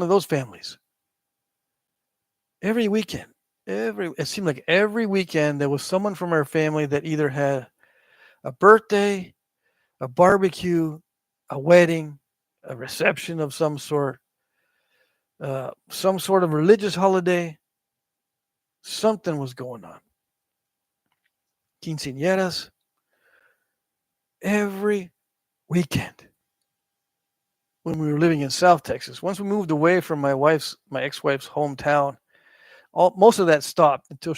those families. Every weekend. It seemed like every weekend there was someone from our family that either had a birthday, a barbecue, a wedding, a reception of some sort, some sort of religious holiday. Something was going on. Quinceañeras. Every weekend. When we were living in South Texas. Once we moved away from my ex-wife's hometown, most of that stopped until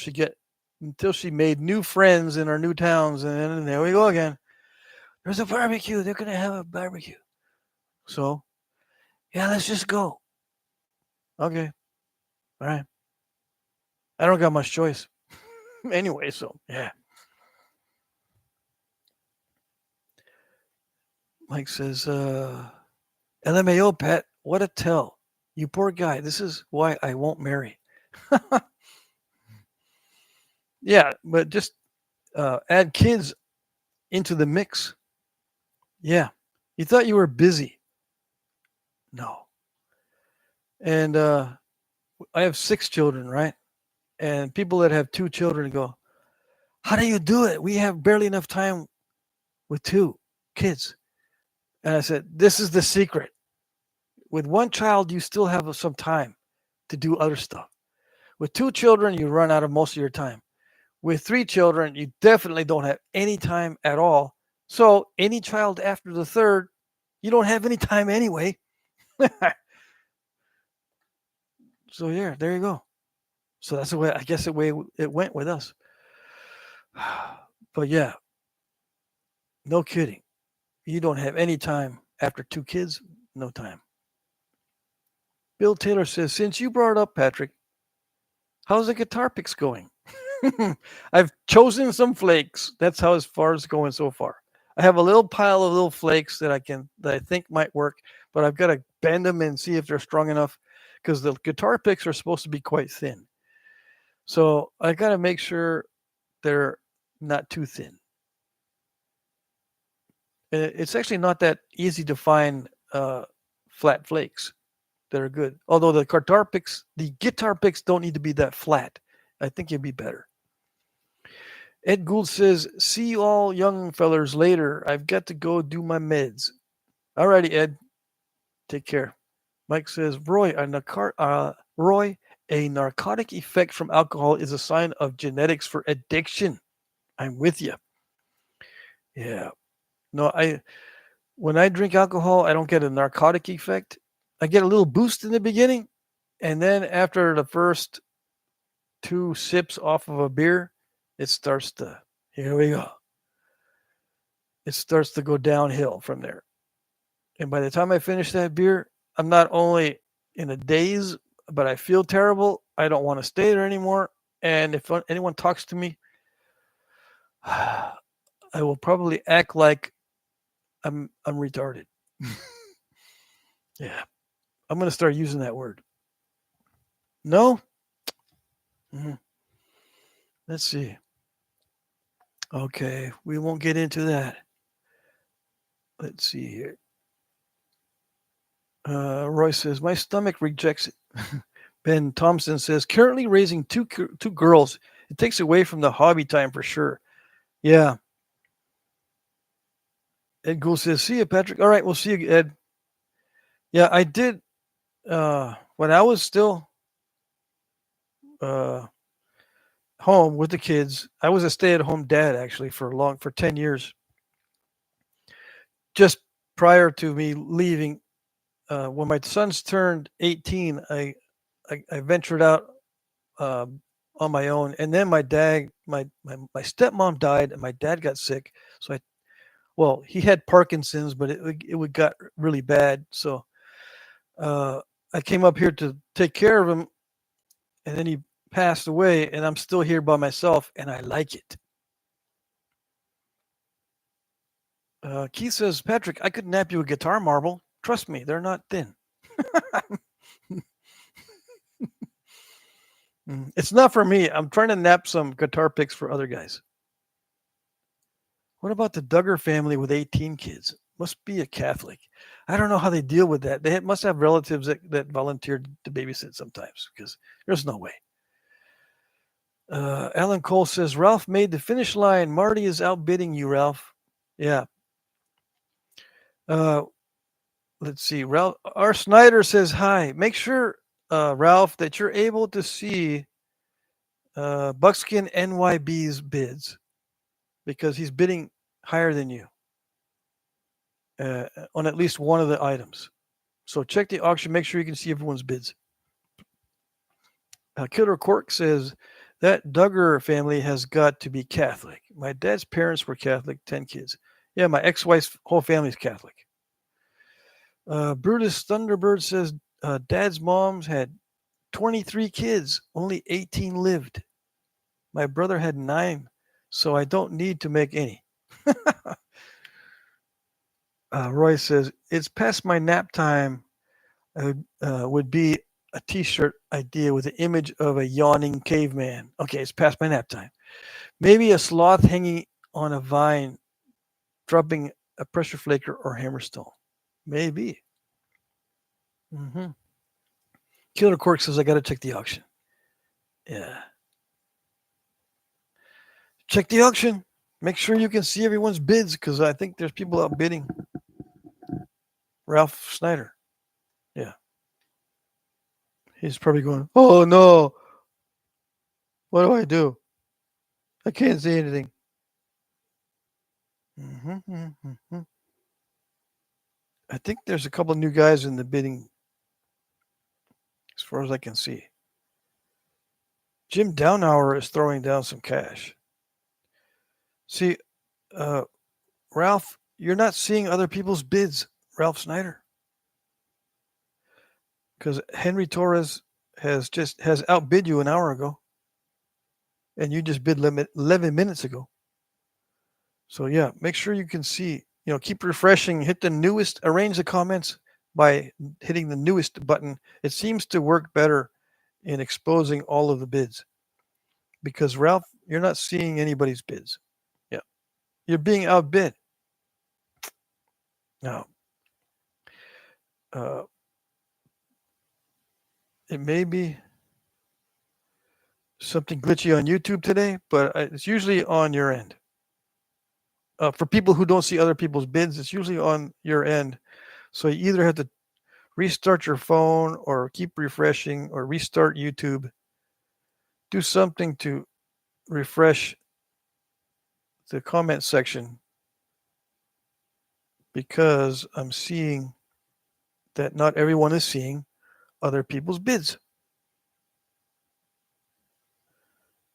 she made new friends in our new towns, and then there we go again. There's a barbecue. They're gonna have a barbecue. So, yeah, let's just go. Okay, all right. I don't got much choice anyway. So yeah. Mike says, LMAO, Pat, what a tell. You poor guy. This is why I won't marry. Yeah, but just add kids into the mix. Yeah. You thought you were busy. No. And I have 6 children, right? And people that have 2 children go, how do you do it? We have barely enough time with 2 kids. And I said, this is the secret. With 1 child, you still have some time to do other stuff. With 2 children, you run out of most of your time. With 3 children, you definitely don't have any time at all. So any child after the 3rd, you don't have any time anyway. So yeah, there you go. So that's the way, I guess, the way it went with us. But yeah, no kidding. You don't have any time after 2 kids, no time. Bill Taylor says, since you brought it up, Patrick, how's the guitar picks going? I've chosen some flakes. That's how as far as it's going so far. I have a little pile of little flakes that I think might work, but I've got to bend them and see if they're strong enough because the guitar picks are supposed to be quite thin. So I got to make sure they're not too thin. And it's actually not that easy to find flat flakes that are good. Although the guitar picks don't need to be that flat. I think it'd be better. Ed Gould says, "See you all young fellers later. I've got to go do my meds." Alrighty, Ed. Take care. Mike says, Roy, a narcotic effect from alcohol is a sign of genetics for addiction. I'm with you. Yeah. No, when I drink alcohol, I don't get a narcotic effect. I get a little boost in the beginning, and then after the first 2 sips off of a beer, it starts to, here we go. It starts to go downhill from there. And by the time I finish that beer, I'm not only in a daze, but I feel terrible. I don't want to stay there anymore. And if anyone talks to me, I will probably act like I'm retarded. Yeah. I'm going to start using that word. No? Mm-hmm. Let's see. Okay, we won't get into that. Let's see here. Roy says, my stomach rejects it. Ben Thompson says, currently raising two girls. It takes away from the hobby time for sure. Yeah. Ed Gould says, see you, Patrick. All right, we'll see you, Ed. Yeah, I did. When I was still home with the kids, I was a stay-at-home dad actually for 10 years. Just prior to me leaving, when my sons turned 18, I ventured out on my own, and then my stepmom died, and my dad got sick. So he had Parkinson's, but it got really bad. So I came up here to take care of him, and then he passed away, and I'm still here by myself, and I like it. Keith says, Patrick, I could nap you a guitar marble. Trust me, they're not thin. It's not for me. I'm trying to nap some guitar picks for other guys. What about the Duggar family with 18 kids? Must be a Catholic. I don't know how they deal with that. They must have relatives that volunteered to babysit sometimes because there's no way. Alan Cole says, Ralph made the finish line. Marty is outbidding you, Ralph. Yeah. Let's see. Ralph R. Snyder says hi. Make sure, Ralph, that you're able to see Buckskin NYB's bids because he's bidding higher than you on at least one of the items. So check the auction. Make sure you can see everyone's bids. Killer Cork says that Duggar family has got to be Catholic. My dad's parents were Catholic, 10 kids. Yeah, my ex-wife's whole family's Catholic. Brutus Thunderbird says dad's moms had 23 kids, only 18 lived. My brother had 9, so I don't need to make any. Roy says, it's past my nap time. Would be a t-shirt idea with the image of a yawning caveman. Okay, it's past my nap time. Maybe a sloth hanging on a vine, dropping a pressure flaker or hammerstone. Maybe. Mm-hmm. Killer Cork says, I got to check the auction. Yeah. Check the auction. Make sure you can see everyone's bids because I think there's people outbidding Ralph Snyder. Yeah. He's probably going, oh no. What do I do? I can't see anything. Mm-hmm. I think there's a couple of new guys in the bidding as far as I can see. Jim Downhour is throwing down some cash. See, Ralph, you're not seeing other people's bids, Ralph Snyder. Because Henry Torres has outbid you an hour ago. And you just bid 11 minutes ago. So yeah, make sure you can see, keep refreshing, hit the newest, arrange the comments, by hitting the newest button. It seems to work better in exposing all of the bids because, Ralph, you're not seeing anybody's bids. Yeah. You're being outbid. Now, uh, it may be something glitchy on YouTube today, but it's usually on your end. For people who don't see other people's bids, it's usually on your end. So you either have to restart your phone or keep refreshing or restart YouTube. Do something to refresh the comment section because I'm seeing that not everyone is seeing other people's bids.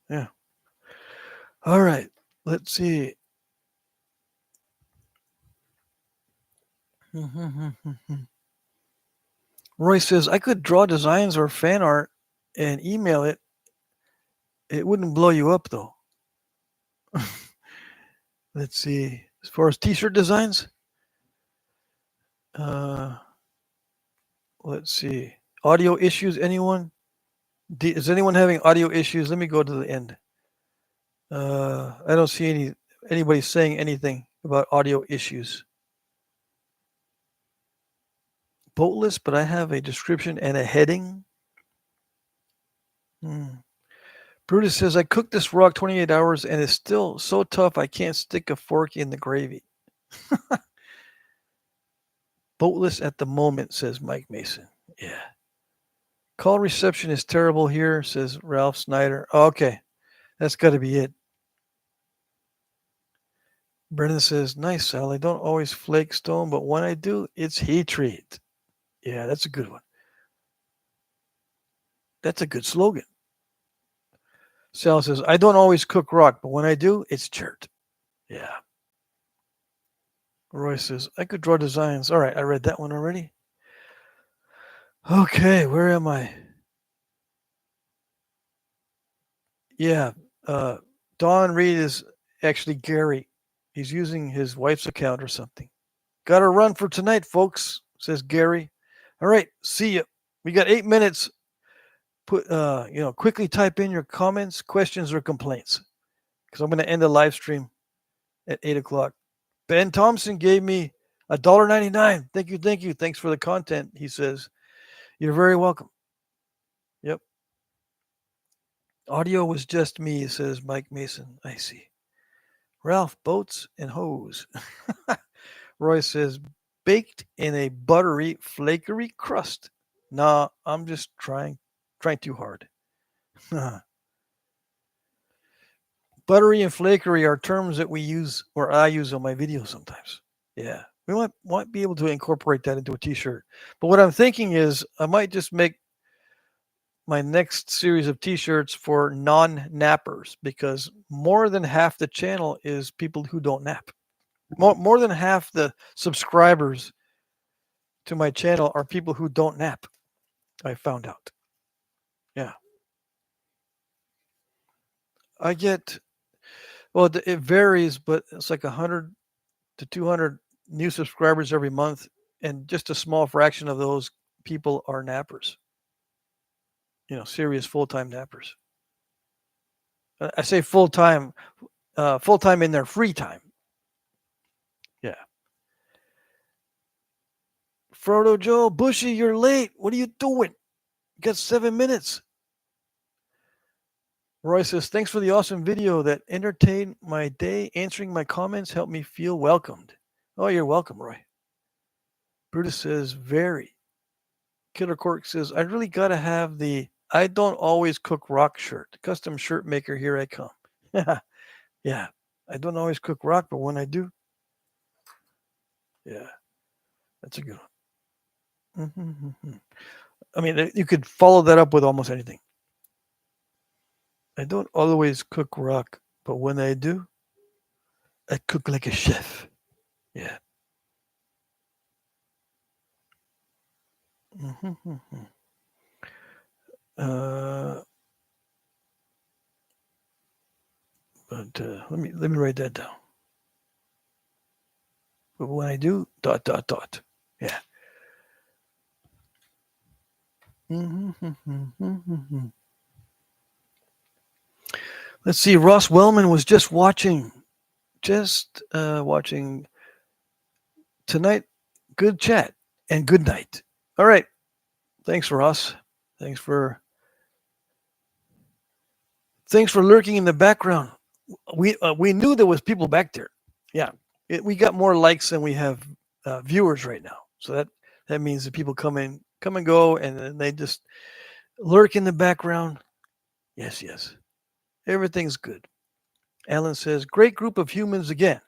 Yeah. All right. Let's see. Roy says, I could draw designs or fan art and email it. It wouldn't blow you up, though. Let's see. As far as t-shirt designs, let's see. Audio issues, anyone? Is anyone having audio issues? Let me go to the end. I don't see anybody saying anything about audio issues. Boatless, but I have a description and a heading. Brutus says, I cooked this rock 28 hours and it's still so tough I can't stick a fork in the gravy. Boatless at the moment, says Mike Mason. Yeah. Call reception is terrible here, says Ralph Snyder. Oh, okay. That's got to be it. Brennan says, nice, Sal. I don't always flake stone, but when I do, it's heat treat. Yeah, that's a good one. That's a good slogan. Sal says, I don't always cook rock, but when I do, it's chert. Yeah. Roy says, I could draw designs. All right, I read that one already. Okay, where am I? Yeah, Don Reed is actually Gary. He's using his wife's account or something. Got to run for tonight, folks, says Gary. All right, see you. We got 8 minutes. Quickly type in your comments, questions, or complaints because I'm going to end the live stream at 8 o'clock. Ben Thompson gave me $1.99. Thank you. Thanks for the content, he says. You're very welcome. Yep. Audio was just me, says Mike Mason. I see. Ralph, boats and hose. Roy says, baked in a buttery, flakery crust. Nah, I'm just trying too hard. Buttery and flakery are terms that we use or I use on my videos sometimes. Yeah. We might be able to incorporate that into a t-shirt. But what I'm thinking is I might just make my next series of t-shirts for non-nappers because more than half the channel is people who don't nap. More than half the subscribers to my channel are people who don't nap. I found out. Yeah. I get, well, it varies, but it's like 100 to 200 new subscribers every month. And just a small fraction of those people are nappers. Serious full-time nappers. I say full-time in their free time. Yeah. Frodo Joe, Bushy, you're late. What are you doing? You got 7 minutes. Roy says, thanks for the awesome video that entertained my day. Answering my comments helped me feel welcomed. Oh, you're welcome, Roy. Brutus says, very. Killer Cork says, I really got to have the I don't always cook rock shirt. Custom shirt maker, here I come. Yeah. I don't always cook rock, but when I do, yeah, that's a good one. I mean, you could follow that up with almost anything. I don't always cook rock, but when I do, I cook like a chef. Yeah. But let me write that down. But when I do, ... Yeah. Let's see. Ross Wellman was just watching tonight. Good chat and good night. All right. Thanks, Ross. Thanks for lurking in the background. We knew there was people back there. Yeah, we got more likes than we have viewers right now. So that means that people come and go, and then they just lurk in the background. Yes, yes, everything's good. Alan says, "Great group of humans again.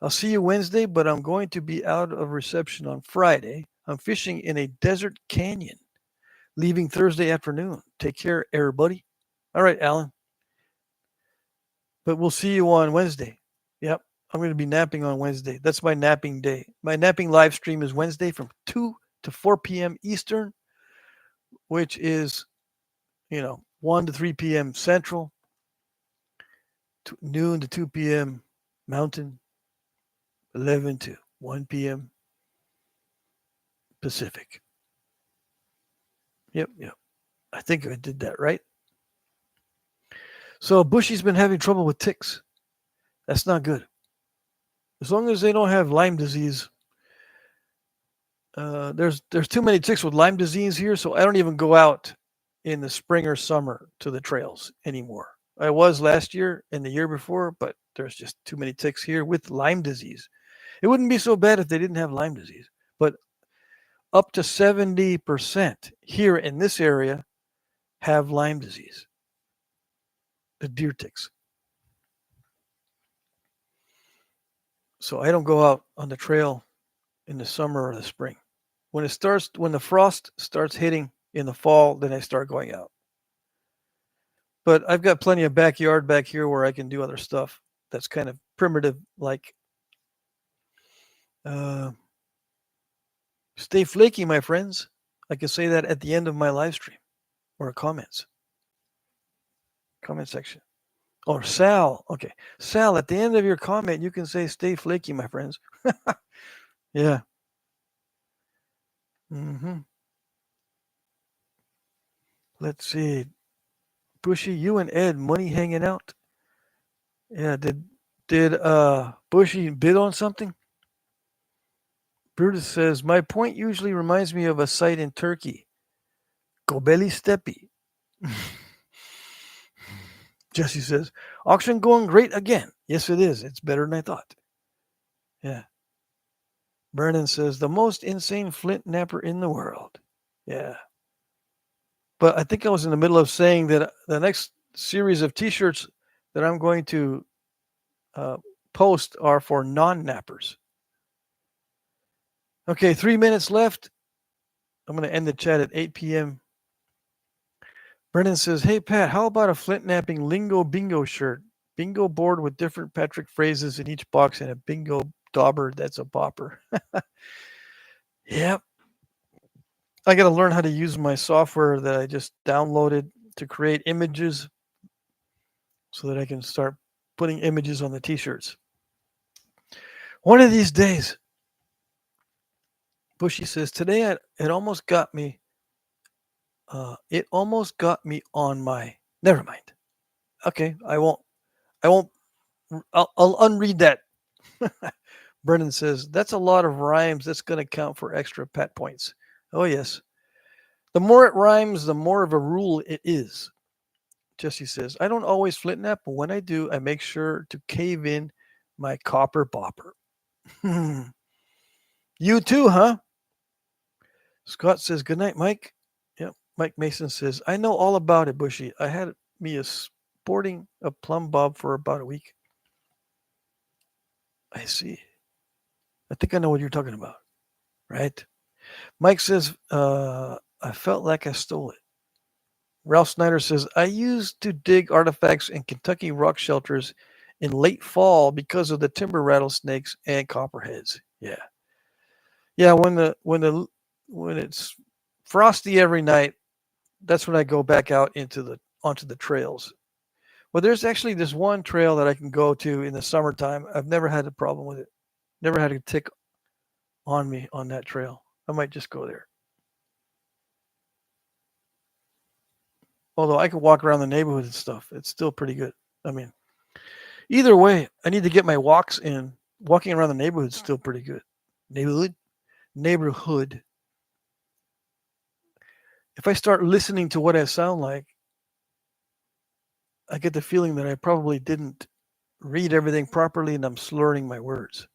I'll see you Wednesday, but I'm going to be out of reception on Friday. I'm fishing in a desert canyon, leaving Thursday afternoon. Take care, everybody." All right, Alan. But we'll see you on Wednesday. Yep. I'm going to be napping on Wednesday. That's my napping day. My napping live stream is Wednesday from 2 to 4 p.m. Eastern, which is, 1 to 3 p.m. Central, noon to 2 p.m. Mountain, 11 to 1 p.m. Pacific. Yep, yep. I think I did that right. So Bushy's been having trouble with ticks. That's not good. As long as they don't have Lyme disease, there's too many ticks with Lyme disease here, so I don't even go out in the spring or summer to the trails anymore. I was last year and the year before, but there's just too many ticks here with Lyme disease. It wouldn't be so bad if they didn't have Lyme disease, but up to 70% here in this area have Lyme disease, the deer ticks. So I don't go out on the trail in the summer or the spring. When the frost starts hitting in the fall, then I start going out. But I've got plenty of backyard back here where I can do other stuff that's kind of primitive, like stay flaky, my friends. I can say that at the end of my live stream or comment section. Or Sal. Okay. Sal, at the end of your comment, you can say stay flaky, my friends. Yeah. Let's see. Bushy, you and Ed, money hanging out. Yeah, did Bushy bid on something? Brutus says, my point usually reminds me of a site in Turkey. Gobeli Stepi. Jesse says, auction going great again. Yes, it is. It's better than I thought. Yeah. Brennan says, the most insane flint napper in the world. Yeah. But I think I was in the middle of saying that the next series of T-shirts that I'm going to post are for non-nappers. Okay, 3 minutes left. I'm going to end the chat at 8 p.m. Brennan says, hey, Pat, how about a flint napping lingo bingo shirt? Bingo board with different Patrick phrases in each box and a bingo dauber that's a bopper. Yep. I got to learn how to use my software that I just downloaded to create images so that I can start putting images on the T-shirts. One of these days. Bushy says, today it almost got me. It almost got me on my. Never mind. Okay, I won't. I'll unread that. Brennan says, that's a lot of rhymes. That's going to count for extra Pat points. Oh, yes. The more it rhymes, the more of a rule it is. Jesse says, I don't always flint nap, but when I do, I make sure to cave in my copper bopper. You too, huh? Scott says, good night, Mike. Yep. Mike Mason says, I know all about it, Bushy. I had me sporting a plumb bob for about a week. I see. I think I know what you're talking about, right? Mike says, I felt like I stole it. Ralph Snyder says, I used to dig artifacts in Kentucky rock shelters in late fall because of the timber rattlesnakes and copperheads. Yeah. Yeah, when it's frosty every night, that's when I go back out onto the trails. Well, there's actually this one trail that I can go to in the summertime. I've never had a problem with it. Never had a tick on me on that trail. I might just go there. Although I could walk around the neighborhood and stuff. It's still pretty good. I mean, either way, I need to get my walks in. Walking around the neighborhood is still pretty good. Neighborhood. If I start listening to what I sound like, I get the feeling that I probably didn't read everything properly and I'm slurring my words.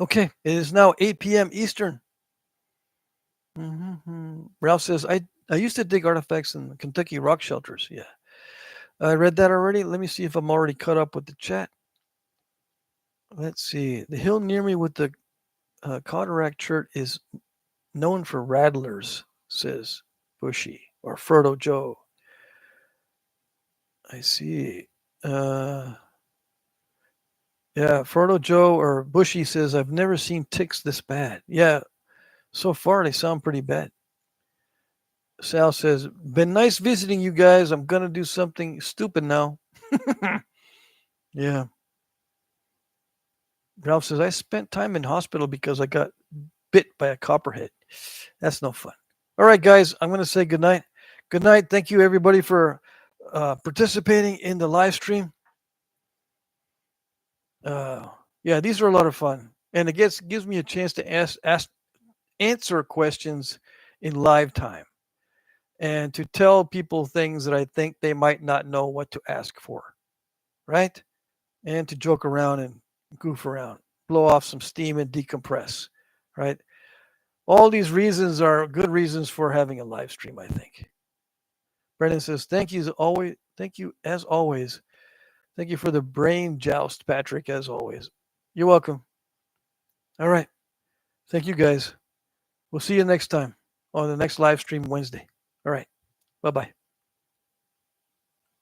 Okay, it is now 8 p.m. Eastern. Ralph says, I used to dig artifacts in the Kentucky rock shelters. Yeah. I read that already. Let me see if I'm already caught up with the chat. Let's see. The hill near me with the cataract chert is known for rattlers, says Bushy or Frodo Joe. I see. Yeah, Frodo Joe or Bushy says, I've never seen ticks this bad. Yeah, so far they sound pretty bad. Sal says, been nice visiting you guys. I'm going to do something stupid now. Yeah. Ralph says, I spent time in hospital because I got bit by a copperhead. That's no fun. All right, guys, I'm going to say good night. Good night. Thank you, everybody, for participating in the live stream. Yeah, these are a lot of fun. And it gives me a chance to answer questions in live time and to tell people things that I think they might not know what to ask for, right? And to joke around and goof around, blow off some steam and decompress, right? All these reasons are good reasons for having a live stream, I think. Brendan says, thank you as always. Thank you as always. Thank you for the brain joust, Patrick, as always. You're welcome. All right. Thank you, guys. We'll see you next time on the next live stream Wednesday. All right. Bye-bye.